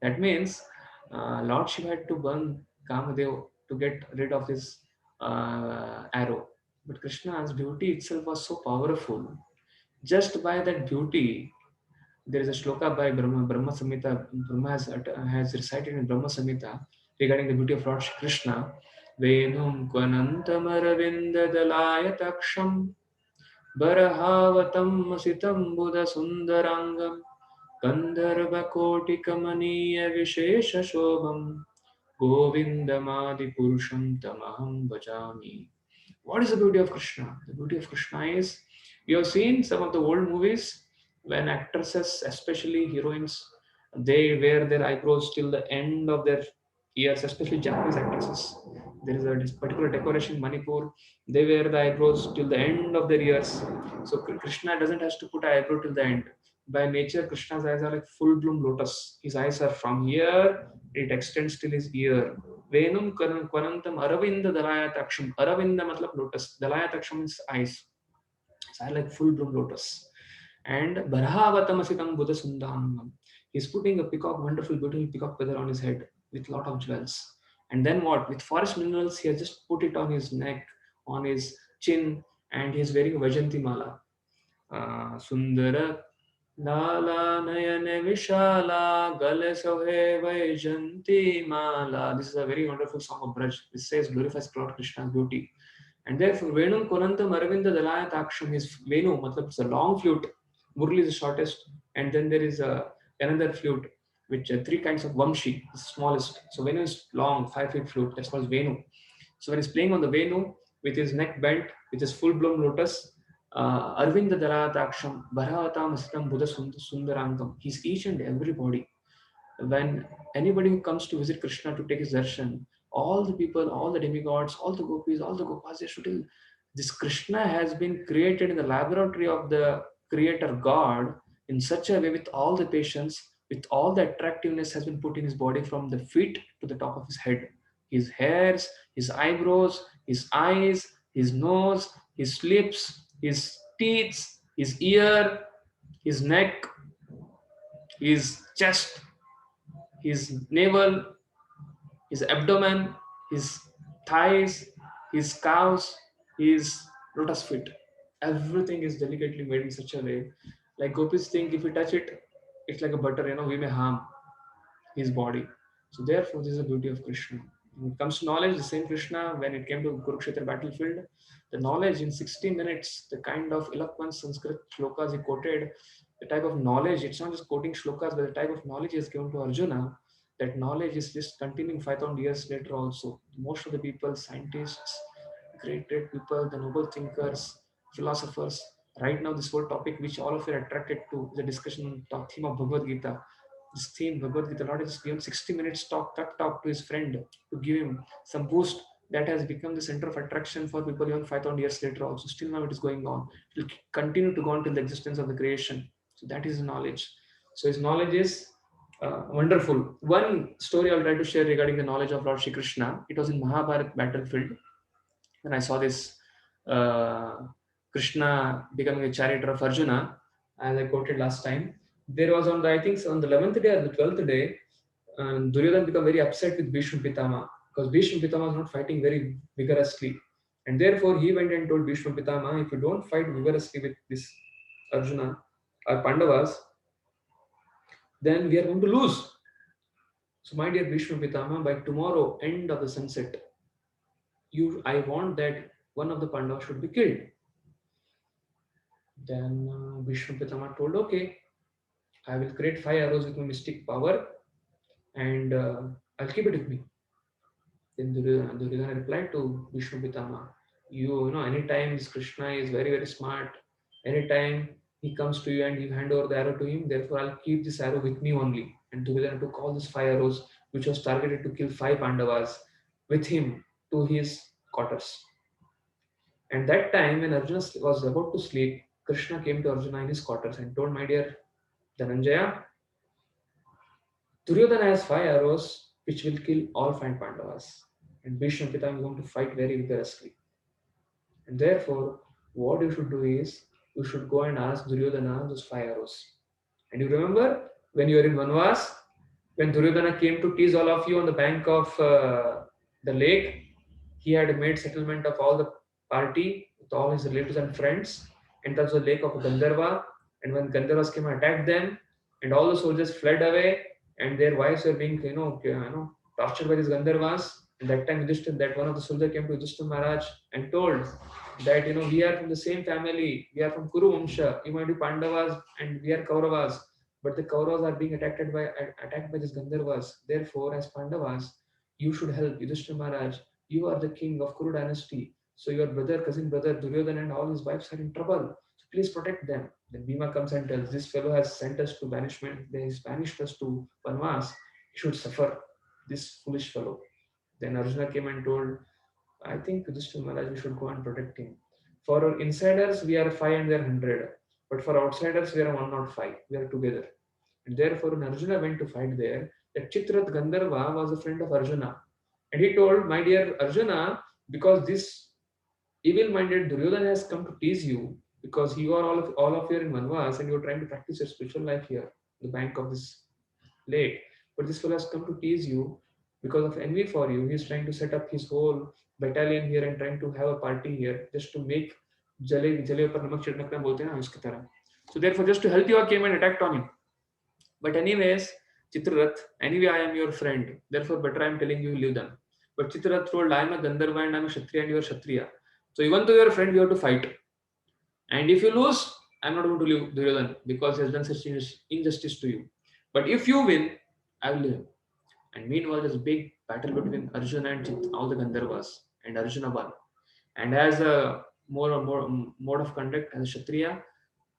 That means Lord Shiva had to burn Kamadev to get rid of his arrow. But Krishna's beauty itself was so powerful. Just by that beauty, there is a shloka by Brahma Samhita. Brahma has recited in Brahma Samhita regarding the beauty of Lord Krishna. Venum kvanantamaravinda dalayataksham barahavatam masitam buddha sundarangam Gandharvakotikamaniya Vishesha Shobham Govindamadi Purusham Tamaham Bhajami. What is the beauty of Krishna? The beauty of Krishna is, you have seen some of the old movies when actresses, especially heroines, they wear their eyebrows till the end of their ears, especially Japanese actresses. There is a particular decoration in Manipur. They wear the eyebrows till the end of their ears. So Krishna doesn't have to put an eyebrow till the end. By nature, Krishna's eyes are like full bloom lotus. His eyes are from here, it extends till his ear. Venum Kwanantam Aravinda Dalayatакшam. Aravinda matlab lotus. Dalayatакшam means eyes. His eyes are like full bloom lotus. And Bharavatamasitam Buddha Sundangam. He's putting a peacock, wonderful, beautiful peacock feather on his head with lot of jewels. And then what? With forest minerals, he has just put it on his neck, on his chin, and he's wearing a Vajanti Mala. Sundara Lala Nayane Vishala Gale Sohe Vaijanti Mala. This is a very wonderful song of Braj. It says glorifies Lord Krishna's beauty. And therefore, Venum Konantam Aravinda Dalayatакшam is Venu, matlab it's a long flute. Murli is the shortest, and then there is another flute, which three kinds of Vamshi, the smallest. So Venu is long, 5 feet flute. That's called Venu. So when he's playing on the Venu with his neck bent, with his full blown lotus, Arvinda Dalayatакшam Bharavatam Asitam Buddha Sundarangam. He's each and everybody. When anybody who comes to visit Krishna to take his darshan, all the people, all the demigods, all the gopis, all the gopas, they should tell this Krishna has been created in the laboratory of the creator God in such a way with all the patience, with all the attractiveness has been put in his body from the feet to the top of his head. His hairs, his eyebrows, his eyes, his nose, his lips, his teeth, his ear, his neck, his chest, his navel, his abdomen, his thighs, his calves, his lotus feet. Everything is delicately made in such a way. Like gopis think if we touch it, it's like a butter, we may harm his body. So therefore, this is the beauty of Krishna. When it comes to knowledge, the same Krishna, when it came to Kurukshetra battlefield, the knowledge in 60 minutes, the kind of eloquent Sanskrit shlokas he quoted, the type of knowledge, it's not just quoting shlokas, but the type of knowledge he has given to Arjuna, that knowledge is just continuing 5,000 years later also. Most of the people, scientists, great people, the noble thinkers, philosophers, right now this whole topic which all of you are attracted to, the discussion on theme of Bhagavad Gita, this theme, Bhagavad Gita, Lord has given 60 minutes talk to his friend to give him some boost. That has become the center of attraction for people even 5,000 years later also. Still now it is going on. It will continue to go on till the existence of the creation. So that is knowledge. So his knowledge is wonderful. One story I'll try to share regarding the knowledge of Lord Shri Krishna. It was in Mahabharat battlefield when I saw this uh, Krishna becoming a charioteer of Arjuna, as I quoted last time. There was I think on the 11th day or the 12th day, Duryodhan became very upset with Bhishma Pitama because Bhishma Pitama was not fighting very vigorously. And therefore he went and told Bhishma Pitama, if you don't fight vigorously with this Arjuna or Pandavas, then we are going to lose. So my dear Bhishma Pitama, by tomorrow, end of the sunset, I want that one of the Pandavas should be killed. Then Bhishma Pitama told, okay, I will create 5 arrows with my mystic power and I'll keep it with me. Then Duryodhana replied to Bhishma Pitama, you know, anytime this Krishna is very, very smart, anytime he comes to you and you hand over the arrow to him, therefore I'll keep this arrow with me only. And Duryodhana took all these 5 arrows, which was targeted to kill 5 Pandavas, with him to his quarters. And that time, when Arjuna was about to sleep, Krishna came to Arjuna in his quarters and told, my dear Dhananjaya, Duryodhana has 5 arrows which will kill all 5 Pandavas. And Bhishma Pitama is going to fight very vigorously. And therefore, what you should do is, you should go and ask Duryodhana those 5 arrows. And you remember when you were in Vanvas, when Duryodhana came to tease all of you on the bank of the lake, he had made settlement of all the party with all his relatives and friends. And that was the lake of Gandharva. And when Gandharvas came and attacked them, and all the soldiers fled away, and their wives were being, tortured by these Gandharvas. And that time, that one of the soldiers came to Yudhishthira Maharaj and told that, we are from the same family, we are from Kuru Vamsha, you might be Pandavas, and we are Kauravas, but the Kauravas are being attacked by these Gandharvas. Therefore, as Pandavas, you should help Yudhishthira Maharaj. You are the king of Kuru dynasty. So your cousin brother Duryodhana and all his wives are in trouble. So please protect them. Then Bhima comes and tells, this fellow has sent us to banishment. He has banished us to Vanvas. He should suffer. This foolish fellow. Then Arjuna came and told, I think Yudhishthira Maharaj, we should go and protect him. For our insiders, we are 5 and they are 100. But for outsiders, we are 105. We are together. And therefore, when Arjuna went to fight there, that Chitrath Gandharva was a friend of Arjuna. And he told, my dear Arjuna, because this evil-minded Duryodhana has come to tease you, because you are all of you are in Vanvas and you are trying to practice your spiritual life here, the bank of this lake. But this fellow has come to tease you because of envy for you. He is trying to set up his whole battalion here and trying to have a party here just to make jale par namak chidkna bolte na uski tarah. So therefore, just to help you, I came and attacked on him. But anyways, Chitrath, anyway, I am your friend. Therefore, better I am telling you, leave them. But Chitrath told, I am a Gandharva and I am a Kshatriya and you are Kshatriya. So even though you are a friend, we have to fight. And if you lose, I am not going to leave Duryodhana because he has done such injustice to you. But if you win, I will leave him. And meanwhile, there's a big battle between Arjuna and all the Gandharvas, and Arjuna won. And as a more mode of conduct, as a Kshatriya,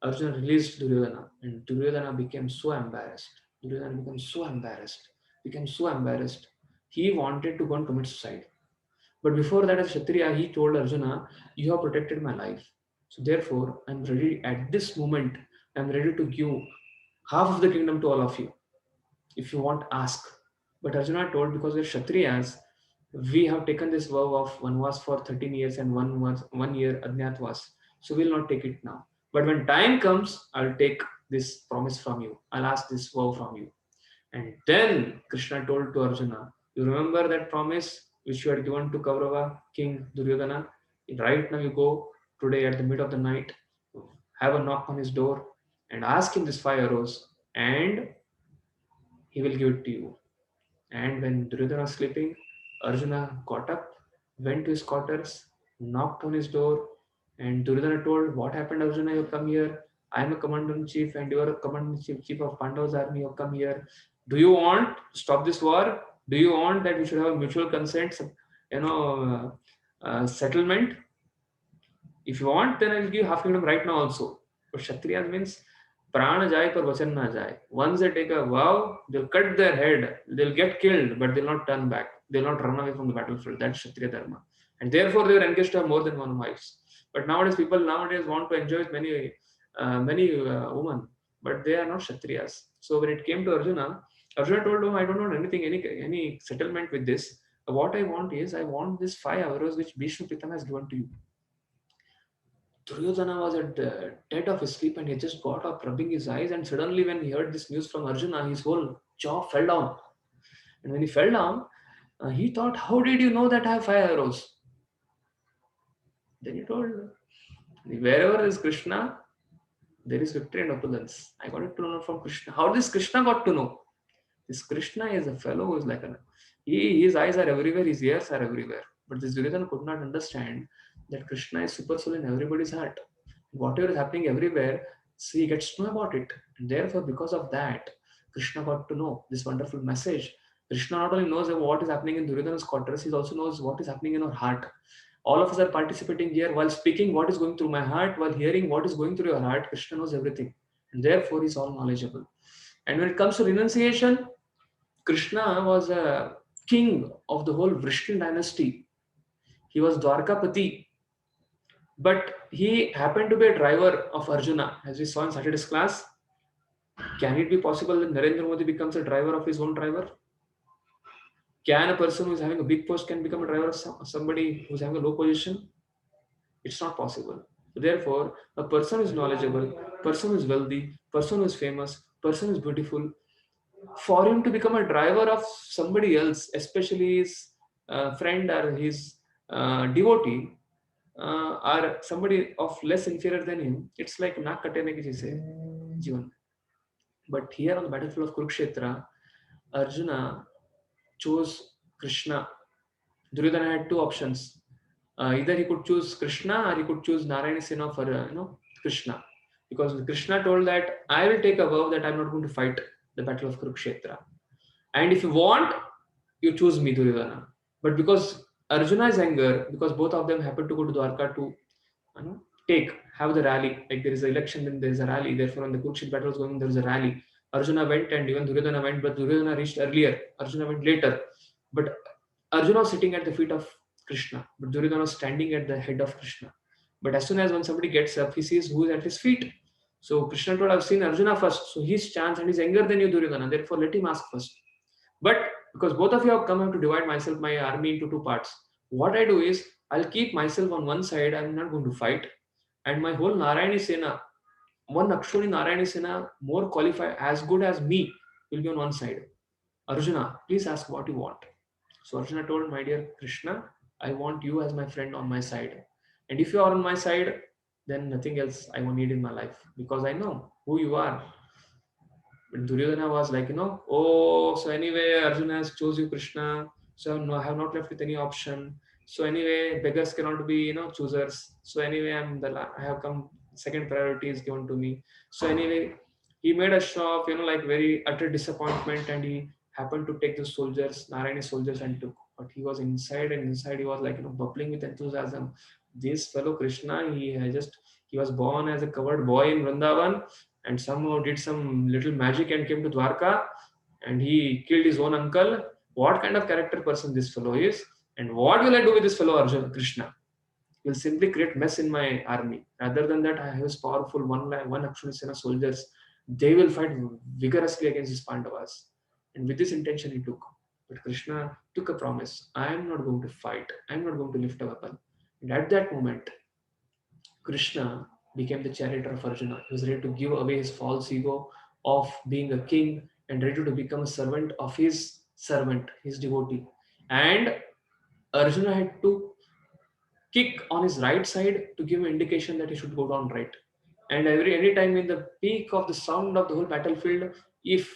Arjuna released Duryodhana, and Duryodhana became so embarrassed. Duryodhana became so embarrassed. He wanted to go and commit suicide. But before that, as Kshatriya, he told Arjuna, you have protected my life. So therefore, I'm ready at this moment, I'm ready to give half of the kingdom to all of you. If you want, ask. But Arjuna told, because we're Kshatriyas, we have taken this vow of Vanvas for 13 years and 1 year Ajnatwas. So we'll not take it now. But when time comes, I'll take this promise from you. I'll ask this vow from you. And then Krishna told to Arjuna, you remember that promise which you had given to Kaurava, King Duryodhana? Right now you go today at the mid of the night, have a knock on his door and ask him this 5 arrows and he will give it to you. And when Duryodhana was sleeping, Arjuna got up, went to his quarters, knocked on his door, and Duryodhana told, what happened, Arjuna? You have come here. I am a commander-in-chief and you are a commander-in-chief of Pandava's army. You have come here. Do you want to stop this war? Do you want that we should have a mutual consent, settlement? If you want, then I will give half kingdom right now also. But Kshatriyas means prana jai par vachan na jai. Once they take a vow, they'll cut their head, they'll get killed, but they'll not turn back. They'll not run away from the battlefield. That's Kshatriya dharma. And therefore they were engaged to have more than one wives. But nowadays people want to enjoy with many women, but they are not Kshatriyas. So when it came to Arjuna, Arjuna told him, I don't want anything, any settlement with this. What I want is, I want this 5 arrows which Bhishma Pitama has given to you. Duryodhana was at the dead of his sleep and he just got up rubbing his eyes, and suddenly when he heard this news from Arjuna, his whole jaw fell down. And when he fell down, he thought, how did you know that I have 5 arrows? Then he told, wherever there is Krishna, there is victory and opulence. I got it to know from Krishna. How does Krishna got to know? This Krishna is a fellow who is like his eyes are everywhere, his ears are everywhere. But this Duryodhana could not understand that Krishna is super soul in everybody's heart. Whatever is happening everywhere, so he gets to know about it. And therefore, because of that, Krishna got to know this wonderful message. Krishna not only knows what is happening in Duryodhana's quarters, he also knows what is happening in our heart. All of us are participating here while speaking what is going through my heart, while hearing what is going through your heart. Krishna knows everything. And therefore, he's all knowledgeable. And when it comes to renunciation, Krishna was a king of the whole Vrishni dynasty. He was Dwarkapati, but he happened to be a driver of Arjuna. As we saw in Saturday's class, can it be possible that Narendra Modi becomes a driver of his own driver? Can a person who is having a big post can become a driver of somebody who is having a low position? It's not possible. So therefore, a person who is knowledgeable, person who is wealthy, person who is famous, person who is beautiful, for him to become a driver of somebody else, especially his friend or his devotee, or somebody of less inferior than him, it's like naak katene ki jaise जीवन. But here on the battlefield of Kurukshetra, Arjuna chose Krishna. Duryodhana had two options. Either he could choose Krishna or he could choose Narayana Sena for Krishna, because Krishna told that I will take a vow that I'm not going to fight the battle of Kurukshetra, and if you want, you choose me, Duryodhana. But because Arjuna's anger, because both of them happened to go to Dwarka to have the rally, like there is an election, then there is a rally. Therefore, when the Kurukshetra battle was going, there was a rally. Arjuna went and even Duryodhana went, but Duryodhana reached earlier. Arjuna went later. But Arjuna was sitting at the feet of Krishna, but Duryodhana was standing at the head of Krishna. But as soon as when somebody gets up, he sees who is at his feet. So Krishna told, I've seen Arjuna first. So his chance and he's younger than you, Duryodhana. Therefore, let him ask first. But because both of you have come, I have to divide my army into two parts. What I do is, I'll keep myself on one side. I'm not going to fight. And my whole Narayani Sena, one Akshoni Narayani Sena, more qualified, as good as me, will be on one side. Arjuna, please ask what you want. So Arjuna told, my dear Krishna, I want you as my friend on my side. And if you are on my side, then nothing else I will need in my life, because I know who you are. But Duryodhana was like, oh, so anyway, Arjuna has chose you, Krishna. So no, I have not left with any option. So anyway, beggars cannot be, choosers. So anyway, I have come. Second priority is given to me. So anyway, he made a show of, like very utter disappointment, and he happened to take the soldiers, Narayani soldiers, and took. But he was inside, and inside he was like, bubbling with enthusiasm. This fellow Krishna, he was born as a covered boy in Vrindavan, and somehow did some little magic and came to Dwarka, and he killed his own uncle. What kind of character person this fellow is, and what will I do with this fellow Arjuna Krishna? He will simply create mess in my army. Rather than that, I have his powerful one Akshuni Sena soldiers. They will fight vigorously against his Pandavas. And with this intention he took. But Krishna took a promise. I am not going to fight. I am not going to lift a weapon. And at that moment, Krishna became the charioteer of Arjuna. He was ready to give away his false ego of being a king and ready to become a servant of his servant, his devotee. And Arjuna had to kick on his right side to give him indication that he should go down right. And any time in the peak of the sound of the whole battlefield, if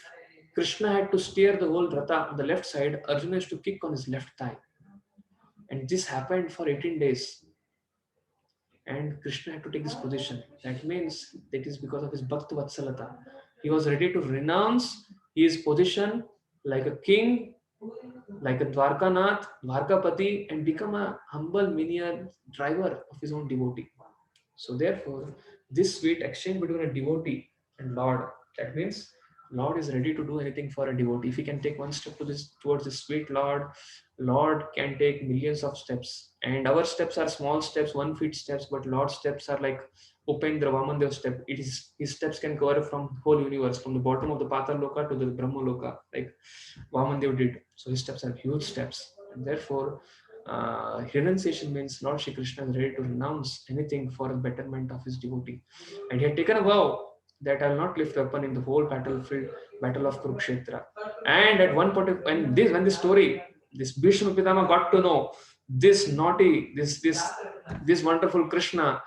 Krishna had to steer the whole Ratha on the left side, Arjuna used to kick on his left thigh. And this happened for 18 days. And Krishna had to take this position. That means that is because of his Bhakti Vatsalata. He was ready to renounce his position like a king, like a Dwarkanath, Dwarkapati, and become a humble minion driver of his own devotee. So therefore, this sweet exchange between a devotee and Lord, that means Lord is ready to do anything for a devotee. If he can take one step towards this sweet Lord, Lord can take millions of steps. And our steps are small steps, 1 feet steps, but Lord's steps are like Upendra Vamandev step. It is his steps can cover from whole universe, from the bottom of the Patal Loka to the Brahma Loka, like Vamandev did. So his steps are huge steps. And therefore, renunciation means Lord Shri Krishna is ready to renounce anything for the betterment of his devotee. And he had taken a vow that I will not lift weapon in the whole battlefield, battle of Kurukshetra. And at one point, when this story, this Bhishma Pitama got to know this naughty, this wonderful Krishna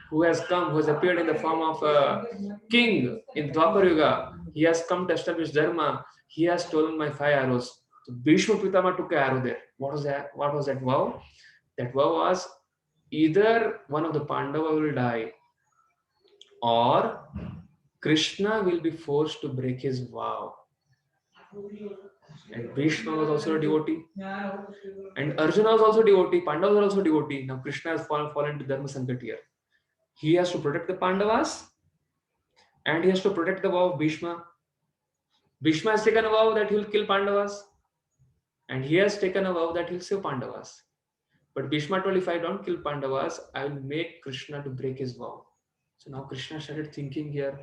who has come, who has appeared in the form of a king in Dwapar Yuga. He has come to establish Dharma. he has stolen my 5 arrows. So Bhishma Pitama took an arrow there. What was that? What was that vow? That vow was either one of the Pandava will die or Krishna will be forced to break his vow. And Bhishma was also a devotee. And Arjuna was also devotee. Pandavas are also devotee. Now Krishna has fallen into Dharma Sankat here. He has to protect the Pandavas and he has to protect the vow of Bhishma. Bhishma has taken a vow that he will kill Pandavas and he has taken a vow that he will save Pandavas. But Bhishma told, if I don't kill Pandavas, I will make Krishna to break his vow. So now Krishna started thinking here,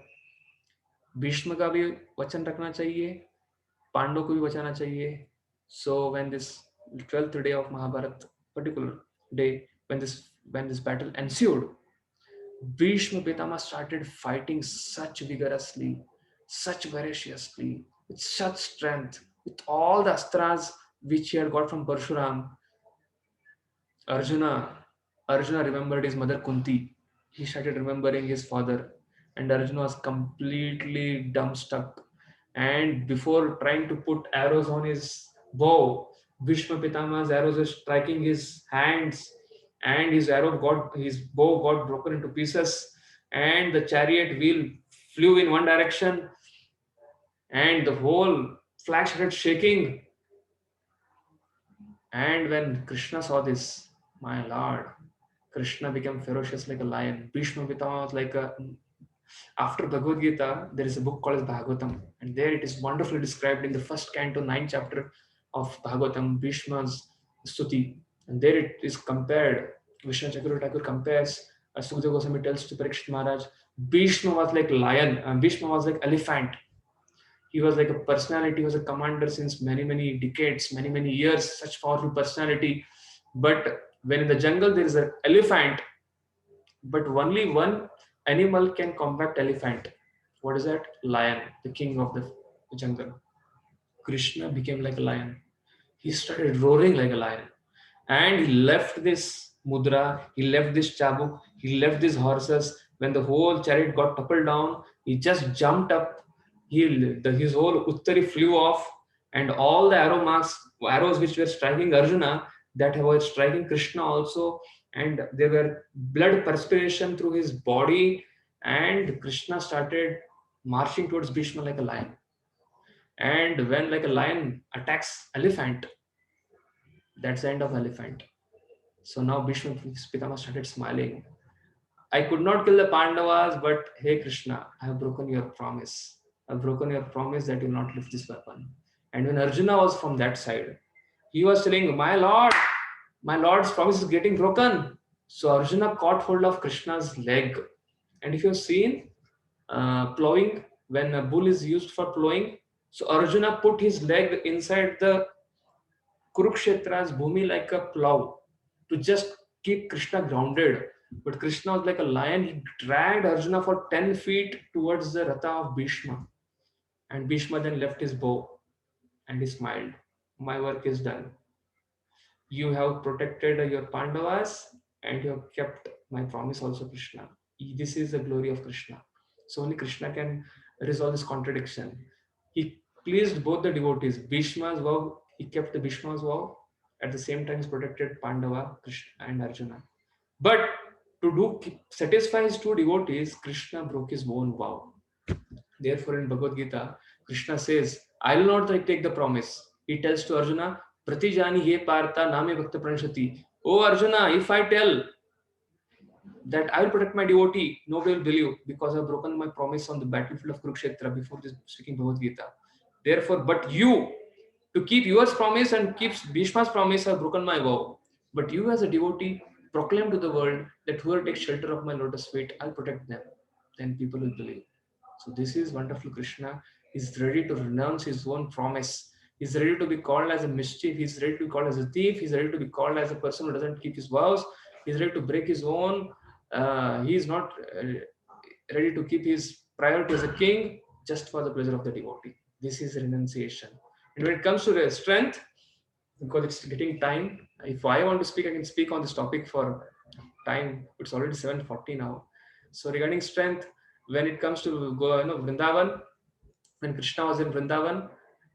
Bhishma का भी वचन रखना चाहिए, पांडव को भी बचाना चाहिए. So when this 12th day of Mahabharata, particular day, when this battle ensued, Bhishma Pitama started fighting such vigorously, such voraciously, with such strength, with all the astras which he had got from Parshuram. Arjuna remembered his mother Kunti. He started remembering his father, and Arjuna was completely dumbstruck. And before trying to put arrows on his bow, Bhishma Pitama's arrows were striking his hands, and his bow got broken into pieces, and the chariot wheel flew in one direction, and the whole flag started shaking. And when Krishna saw this, my lord, Krishna became ferocious like a lion. Bhishma Pitama was like a. After Bhagavad Gita, there is a book called as Bhagavatam, and there it is wonderfully described in the first canto, 9th chapter of Bhagavatam, Bhishma's Stuti. And there it is compared. Vishnu Chakravarti Thakur compares, Sukadeva Goswami tells to Parikshit Maharaj, Bhishma was like lion, and Bhishma was like elephant. He was like a personality, he was a commander since many, many decades, many, many years, such powerful personality. But when in the jungle there is an elephant, but only one animal can combat elephant. What is that? Lion, the king of the jungle. Krishna became like a lion. He started roaring like a lion. And he left this mudra, he left this chabuk, he left these horses. When the whole chariot got toppled down, he just jumped up. His whole uttari flew off, and all the arrows which were striking Arjuna, that were striking Krishna also, and there were blood perspiration through his body, and Krishna started marching towards Bhishma like a lion. And when like a lion attacks elephant, that's the end of elephant. So now Bhishma Pitama started smiling. I could not kill the Pandavas, but hey Krishna, I have broken your promise. I have broken your promise that you will not lift this weapon. And when Arjuna was from that side, he was telling, my Lord's promise is getting broken. So Arjuna caught hold of Krishna's leg. And if you've seen plowing, when a bull is used for plowing, so Arjuna put his leg inside the Kurukshetra's bhumi like a plow to just keep Krishna grounded. But Krishna was like a lion. He dragged Arjuna for 10 feet towards the Ratha of Bhishma. And Bhishma then left his bow and he smiled. My work is done. You have protected your Pandavas and you have kept my promise also, Krishna. This is the glory of Krishna. So only Krishna can resolve this contradiction. He pleased both the devotees. Bhishma's vow, he kept the Bhishma's vow. At the same time, he protected Pandava, Krishna, and Arjuna. But to satisfy his two devotees, Krishna broke his own vow. Therefore, in Bhagavad Gita, Krishna says, I will not take the promise. He tells to Arjuna, Pratijani ye partha name bhakta pranashati. Oh Arjuna, if I tell that I will protect my devotee, nobody will believe because I have broken my promise on the battlefield of Kurukshetra before this speaking Bhagavad Gita. Therefore, but you, to keep yours promise and keep Bhishma's promise, I have broken my vow. But you as a devotee, proclaim to the world that whoever takes shelter of my lotus feet, I'll protect them. Then people will believe. So this is wonderful. Krishna is ready to renounce his own promise. He's ready to be called as a mischief. He's ready to be called as a thief. He's ready to be called as a person who doesn't keep his vows. He's ready to break his own. He is not ready to keep his priority as a king just for the pleasure of the devotee. This is renunciation. And when it comes to the strength, because it's getting time, if I want to speak, I can speak on this topic for time. It's already 7:40 now. So regarding strength, when it comes to Vrindavan, when Krishna was in Vrindavan,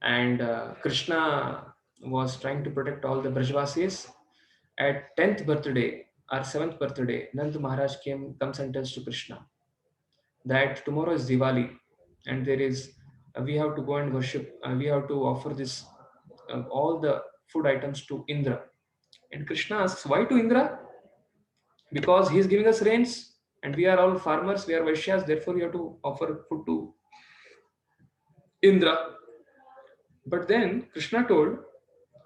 and Krishna was trying to protect all the Brajvasis. At 10th birthday or 7th birthday, Nand Maharaj comes and tells to Krishna that tomorrow is Diwali, and there is we have to go and worship. We have to offer this all the food items to Indra. And Krishna asks, why to Indra? Because he is giving us rains, and we are all farmers. We are Vaishyas. Therefore, you have to offer food to Indra. But then Krishna told,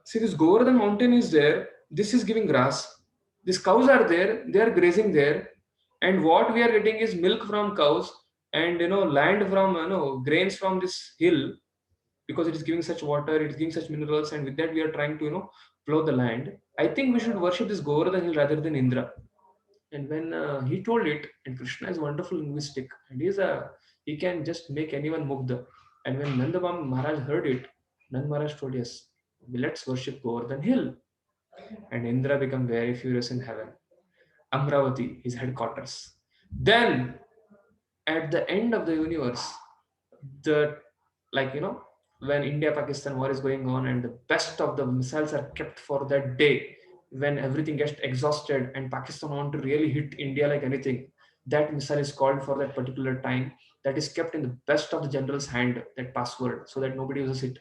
see, this Govardhan mountain is there. This is giving grass. These cows are there. They are grazing there. And what we are getting is milk from cows and land from grains from this hill, because it is giving such water, it is giving such minerals, and with that we are trying to plow the land. I think we should worship this Govardhan hill rather than Indra. And when he told it, and Krishna is wonderful linguistic, and he can just make anyone mugdha. And when Nandabam Maharaj heard it, Nand Maharaj told, yes, let's worship Govardhan hill. And Indra became very furious in heaven. Amravati, his headquarters. Then, at the end of the universe, the when India Pakistan war is going on, and the best of the missiles are kept for that day, when everything gets exhausted and Pakistan want to really hit India like anything, that missile is called for that particular time. That is kept in the best of the general's hand, that password, so that nobody uses it.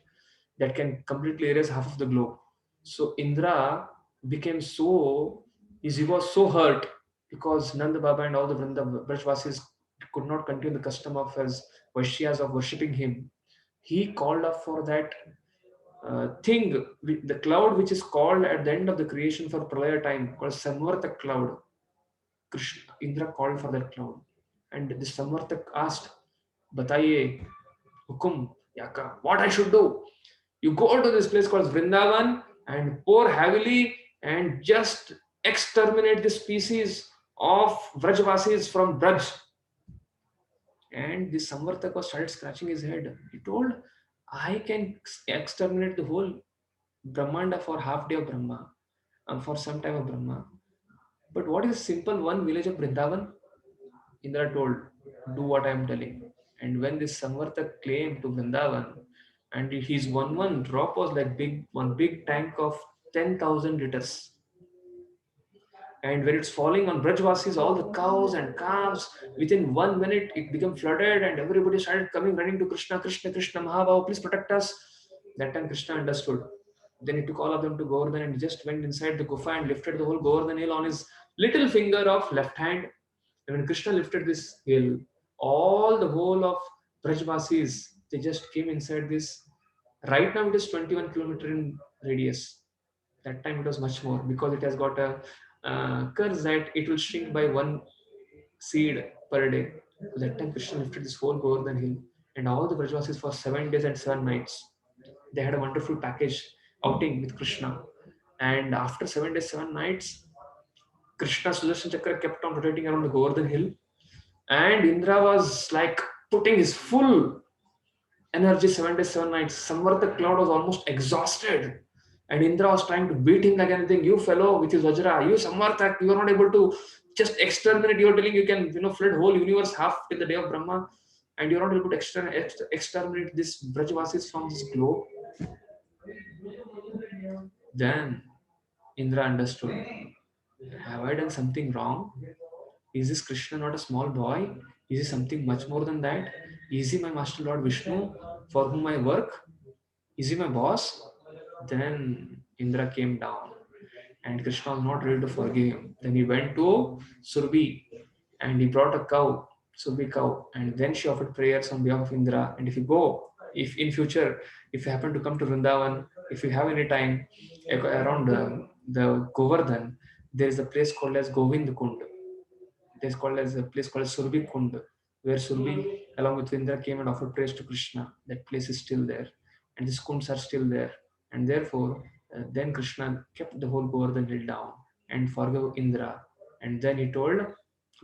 That can completely erase half of the globe. So Indra became so, he was so hurt because Nanda Baba and all the Vrinda Brajvasis could not continue the custom of his Vaishyas of worshipping him. He called up for that thing, the cloud which is called at the end of the creation for Pralaya time, called Samvartak cloud. Krishna, Indra called for that cloud. And the Samvartak asked, Bataiye, Hukum, Yaka, what I should do? You go to this place called Vrindavan and pour heavily and just exterminate the species of Vrajvasis from Braj. And this Samvartaka started scratching his head. He told, I can exterminate the whole Brahmanda for half day of Brahma and for some time of Brahma. But what is simple one village of Vrindavan? Indra told, do what I am telling. And when this Samvartak came to Vrindavan, and his one drop was like one big tank of 10,000 liters. And when it's falling on Brajvasis, all the cows and calves, within 1 minute it became flooded, and everybody started coming running to Krishna, Krishna, Krishna, Mahabhav, please protect us. That time Krishna understood. Then he took all of them to Govardhan and just went inside the gufa and lifted the whole Govardhan hill on his little finger of left hand. And when Krishna lifted this hill, all the whole of Brajvasis, they just came inside this. Right now it is 21-kilometer in radius. That time it was much more, because it has got a curse that it will shrink by one seed per day. So that time Krishna lifted this whole Govardhan hill, and all the Brajvasis for 7 days and 7 nights. They had a wonderful package outing with Krishna. And after 7 days, 7 nights, Krishna Sudarshan Chakra kept on rotating around the Govardhan hill, and Indra was like putting his full energy 7 days, 7 nights. Somewhere the cloud was almost exhausted. And Indra was trying to beat him like anything. You fellow with his Vajra, you Samvartak, you are not able to just exterminate. You're telling you can, flood whole universe half till the day of Brahma, and you're not able to exterminate this Brajvasis from this globe. Then Indra understood. Have I done something wrong? Is this Krishna not a small boy? Is he something much more than that? Is he my Master Lord Vishnu for whom I work? Is he my boss? Then Indra came down, and Krishna was not ready to forgive him. Then he went to Surbi and he brought a cow, Surbi cow, and then she offered prayers on behalf of Indra. And if you go, if in future, if you happen to come to Vrindavan, if you have any time around the Govardhan, there is a place called as Govind Kund. It is called as a place called Surbi Kund, where Surbi along with Indra came and offered prayers to Krishna. That place is still there, and these kunds are still there. And therefore, then Krishna kept the whole Govardhan hill down and forgave Indra. And then he told,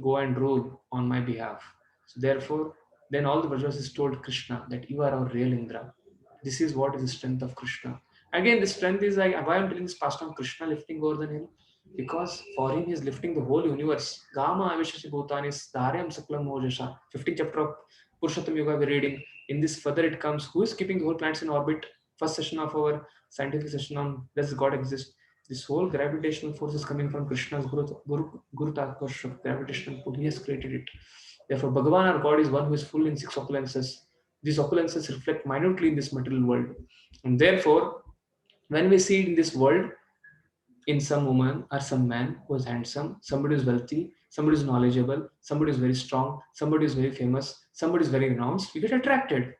go and rule on my behalf. So therefore, then all the Brajavasis told Krishna that you are our real Indra. This is what is the strength of Krishna. Again, the strength is like, why I'm telling this past on Krishna lifting Govardhan hill? Because for him he is lifting the whole universe. Gama Avishashi Bhutanis Dharyam Saklam Mojasha. 15th chapter of Purushottam Yoga we're reading. In this further it comes, who is keeping the whole planets in orbit? first session of our scientific session on does God exist, this whole gravitational force is coming from Krishna's Gurutakarshak gravitational pull. He has created it. Therefore, Bhagavan or God is one who is full in six opulences. These opulences reflect minutely in this material world. And therefore, when we see it in this world, in some woman or some man who is handsome, somebody is wealthy, somebody is knowledgeable, somebody is very strong, somebody is very famous, somebody is very renounced, we get attracted.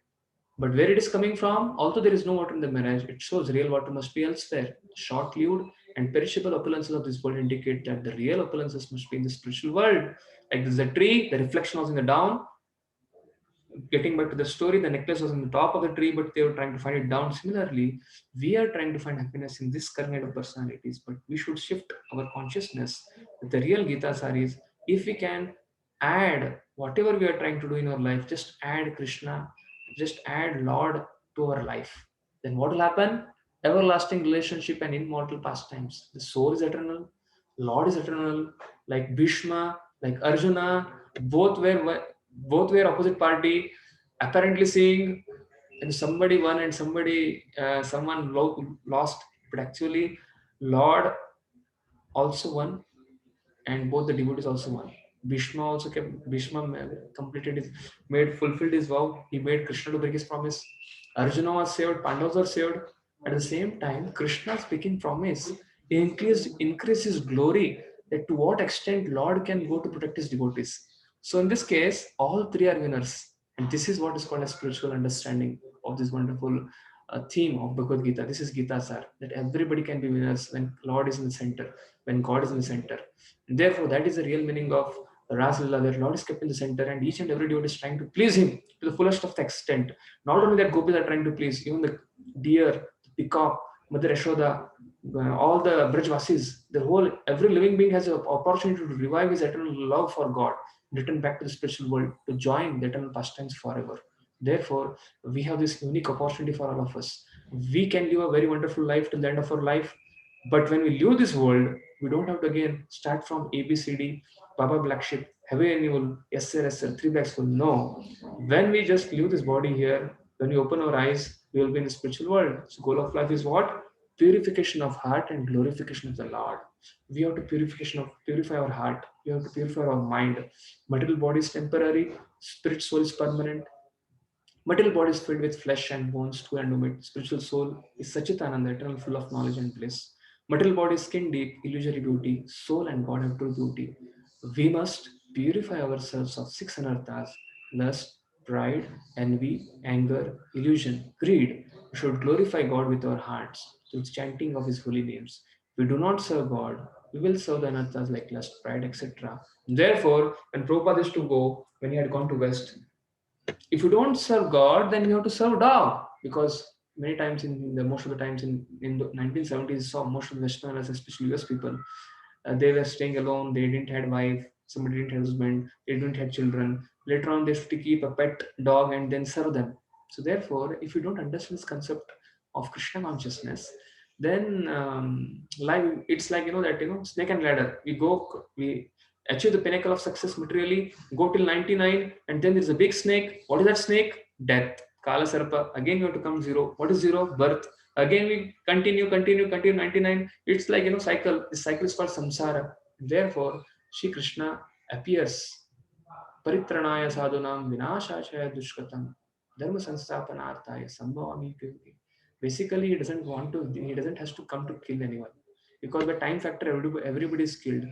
But where it is coming from, although there is no water in the mirage, it shows real water must be elsewhere. Short lived and perishable opulences of this world indicate that the real opulences must be in the spiritual world. Like there's a tree, the reflection was in the down. Getting back to the story, the necklace was on the top of the tree, but they were trying to find it down. Similarly, we are trying to find happiness in this current kind of personalities, but we should shift our consciousness. The real Gita Saris, if we can add whatever we are trying to do in our life, just add Krishna, just add Lord to our life. Then what will happen? Everlasting relationship and immortal pastimes. The soul is eternal, Lord is eternal, like Bhishma, like Arjuna, both were both were opposite party, apparently seeing and somebody won and someone lost, but actually Lord also won and both the devotees also won. Bhishma completed his made fulfilled his vow. He made Krishna to break his promise. Arjuna was saved, Pandavas were saved. At the same time, Krishna speaking promise increased his glory, that to what extent Lord can go to protect his devotees. So in this case, all three are winners. And this is what is called a spiritual understanding of this wonderful theme of Bhagavad Gita. This is Gita Sar, that everybody can be winners when Lord is in the center, when God is in the center. And therefore, that is the real meaning of Ras Lila, that Lord is kept in the center and each and every devotee is trying to please Him to the fullest of the extent. Not only that gopis are trying to please, even the deer, the peacock, Mother Yashoda, all the Brajvasis, the whole, every living being has an opportunity to revive his eternal love for God, return back to the spiritual world, to join the eternal pastimes forever. Therefore, we have this unique opportunity for all of us. We can live a very wonderful life till the end of our life, but when we leave this world, we don't have to again start from ABCD, Baba Black Sheep, heavy annual, yes sir, yes sir, three bags full. No. When we just leave this body here, when we open our eyes, we will be in the spiritual world. So goal of life is what? Purification of heart and glorification of the Lord. We have to purify our heart. We have to purify our mind. Material body is temporary, spirit soul is permanent. Material body is filled with flesh and bones, to and omit. Spiritual soul is Sachitananda, eternal, full of knowledge and bliss. Material body is skin deep, illusory beauty. Soul and God have true beauty. We must purify ourselves of six anarthas: lust, pride, envy, anger, illusion, greed. We should glorify God with our hearts through chanting of His holy names. If we do not serve God, we will serve the anarthas like lust, pride, etc. Therefore, when Prabhupada used to go, when he had gone to West, if you don't serve God, then you have to serve dog. Because many times in the most of the times in the 1970s, saw most of the Westerners, especially US people, they were staying alone. They didn't have wife. Somebody didn't have husband. They didn't have children. Later on, they have to keep a pet dog and then serve them. So therefore, if you don't understand this concept of Krishna consciousness, then life, it's like, that, snake and ladder. We achieve the pinnacle of success materially, go till 99, and then there's a big snake. What is that snake? Death. Kala Sarpa. Again, you have to come zero. What is zero? Birth. Again, we continue 99. It's like, cycle. This cycle is called samsara. Therefore, Shri Krishna appears. Paritranaya sadhunam vinashashaya dushkatam dharma sansthapanarthaya sambhavami yuge. Basically, he doesn't has to come to kill anyone. Because by time factor, everybody is killed.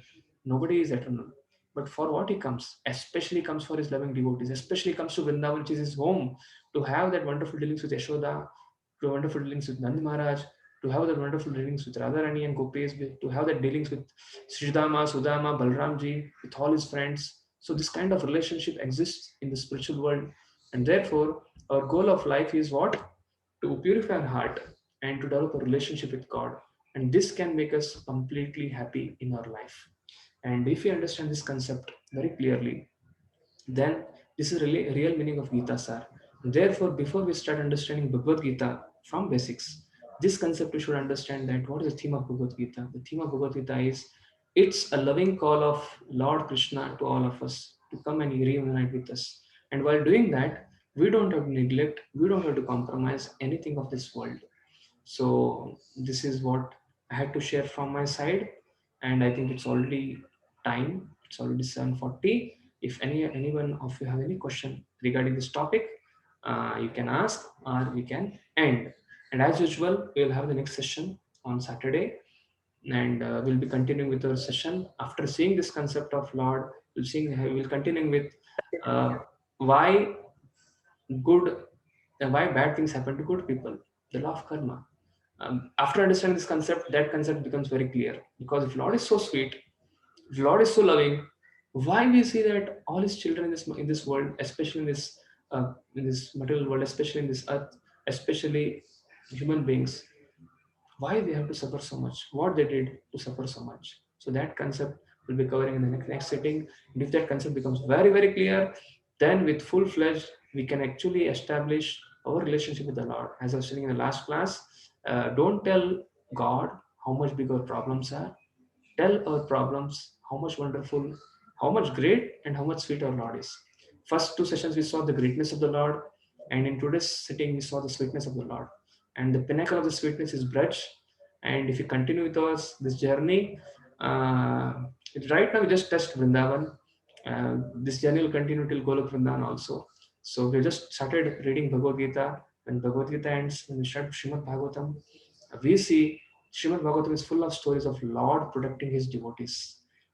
Nobody is eternal. But for what he comes, especially comes for his loving devotees, especially comes to Vrindavan, which is his home, to have that wonderful dealings with Yashoda, to wonderful dealings with Nand Maharaj, to have that wonderful dealings with Radharani and Gopes, to have that dealings with Sridhama, Sudama, Balramji, with all his friends. So this kind of relationship exists in the spiritual world. And therefore, our goal of life is what? To purify our heart and to develop a relationship with God. And this can make us completely happy in our life. And if we understand this concept very clearly, then this is really a real meaning of Gita Sar. Therefore, before we start understanding Bhagavad Gita from basics, this concept we should understand that what is the theme of Bhagavad Gita? The theme of Bhagavad Gita is it's a loving call of Lord Krishna to all of us to come and reunite with us. And while doing that, we don't have to neglect, we don't have to compromise anything of this world. So this is what I had to share from my side, and I think it's already time. It's already 7:40. If anyone of you have any question regarding this topic, you can ask or we can end. And as usual, we'll have the next session on Saturday, and we'll be continuing with our session after seeing this concept of Lord. We'll continuing with uh, why good why bad things happen to good people, the law of karma. After understanding this concept, that concept becomes very clear, because if Lord is so sweet, if Lord is so loving, why we see that all his children in this world, especially in this material world, especially in this earth, especially human beings, why they have to suffer so much, what they did to suffer so much. So that concept will be covering in the next sitting. And if that concept becomes very, very clear, then with full-fledged, we can actually establish our relationship with the Lord. As I was saying in the last class, don't tell God how much big our problems are. Tell our problems how much wonderful, how much great, and how much sweet our Lord is. First two sessions we saw the greatness of the Lord, and in today's sitting we saw the sweetness of the Lord. And the pinnacle of the sweetness is Braj. And if you continue with us this journey, uh, right now we just touched Vrindavan. This journey will continue till Golok Vrindavan also. So we just started reading Bhagavad Gita. When Bhagavad Gita ends, when we start Srimad Bhagavatam, we see Srimad Bhagavatam is full of stories of Lord protecting his devotees.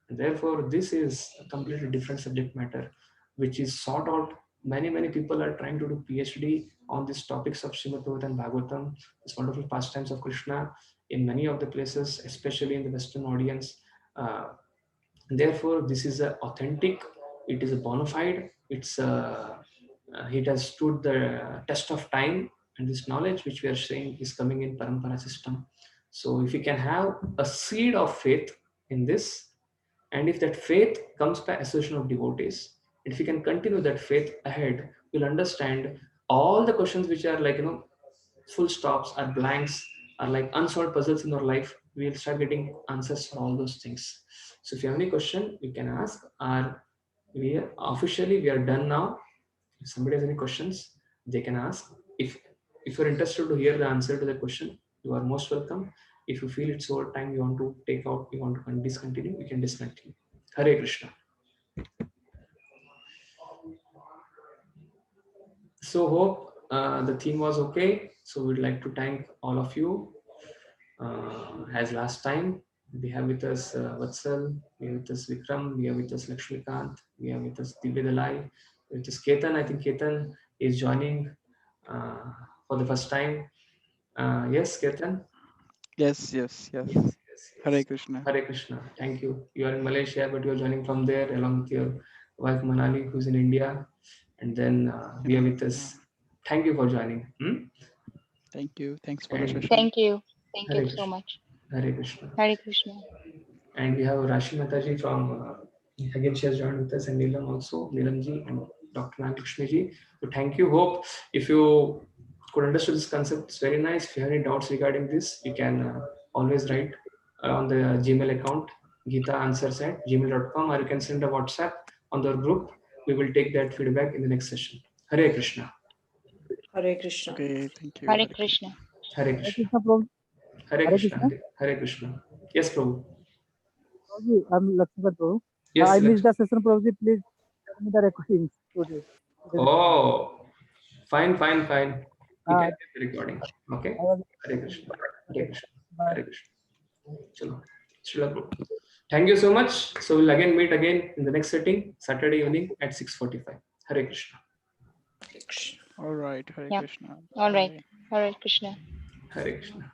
And therefore, this is a completely different subject matter, which is sought out. Many people are trying to do PhD on these topics of Srimad Bhagavatam and Bhagavatam, these wonderful pastimes of Krishna, in many of the places, especially in the Western audience. Uh, Therefore, this is a authentic, it is a bona fide, it has stood the test of time, and this knowledge which we are saying is coming in parampara system. So if we can have a seed of faith in this, and if that faith comes by association of devotees, and if we can continue that faith ahead, we'll understand all the questions which are like, full stops or blanks or like unsolved puzzles in our life, we'll start getting answers for all those things. So if you have any question, you can ask. Or we are done now. If somebody has any questions, they can ask. If you're interested to hear the answer to the question, you are most welcome. If you feel it's over time, you want to take out, you want to discontinue, you can discontinue. Hare Krishna. So hope the theme was okay. So we'd like to thank all of you. As last time, we have with us Vatsal, we have with us Vikram, we have with us Lakshmikant, we have with us Divya Dalai, with us Ketan. I think Ketan is joining uh, for the first time. Yes, Ketan? Yes, yes, yes. Yes, yes, Hare yes. Krishna. Hare Krishna. Thank you. You are in Malaysia, but you are joining from there along with your wife Manali, who's in India. And then we Yeah, are with yeah. us. Thank you for joining. Thank you. Thanks for the And session. Thank you. Thank you Hare so Krishna. much. Hare Krishna. Hare Krishna. And we have Rashi Mataji from, again, she has joined with us, and Neelam also, Neelamji and Dr. Nagakshmiji. So thank you. Hope if you could understand this concept, it's very nice. If you have any doubts regarding this, you can always write on the Gmail account, geetaanswers@gmail.com, or you can send a WhatsApp on the group. We will take that feedback in the next session. Hare Krishna. Hare Krishna. Okay, thank you. Hare Hare Krishna. Krishna. Hare Hare Krishna. Krishna, Prabhu. Hare Hare Krishna. Krishna. Hare Krishna. Yes, Prabhu. Prabhuji, I'm Lakshmikant Prabhu. Yes, I missed Lakshmi. the session, Prabhuji. Please send me the recordings today. Today's recording. Oh, fine. You Uh, can get the recording. Okay. I was Hare Krishna. Hare okay. Krishna. Bye. Hare Krishna. Chalo. Srila Prabhu. Thank you so much. So we'll again meet again in the next sitting, Saturday evening at 6:45. Hare Krishna. Hare Krishna. All right. Hare Yeah. Krishna. All right. Bye. Hare Krishna. Hare Krishna.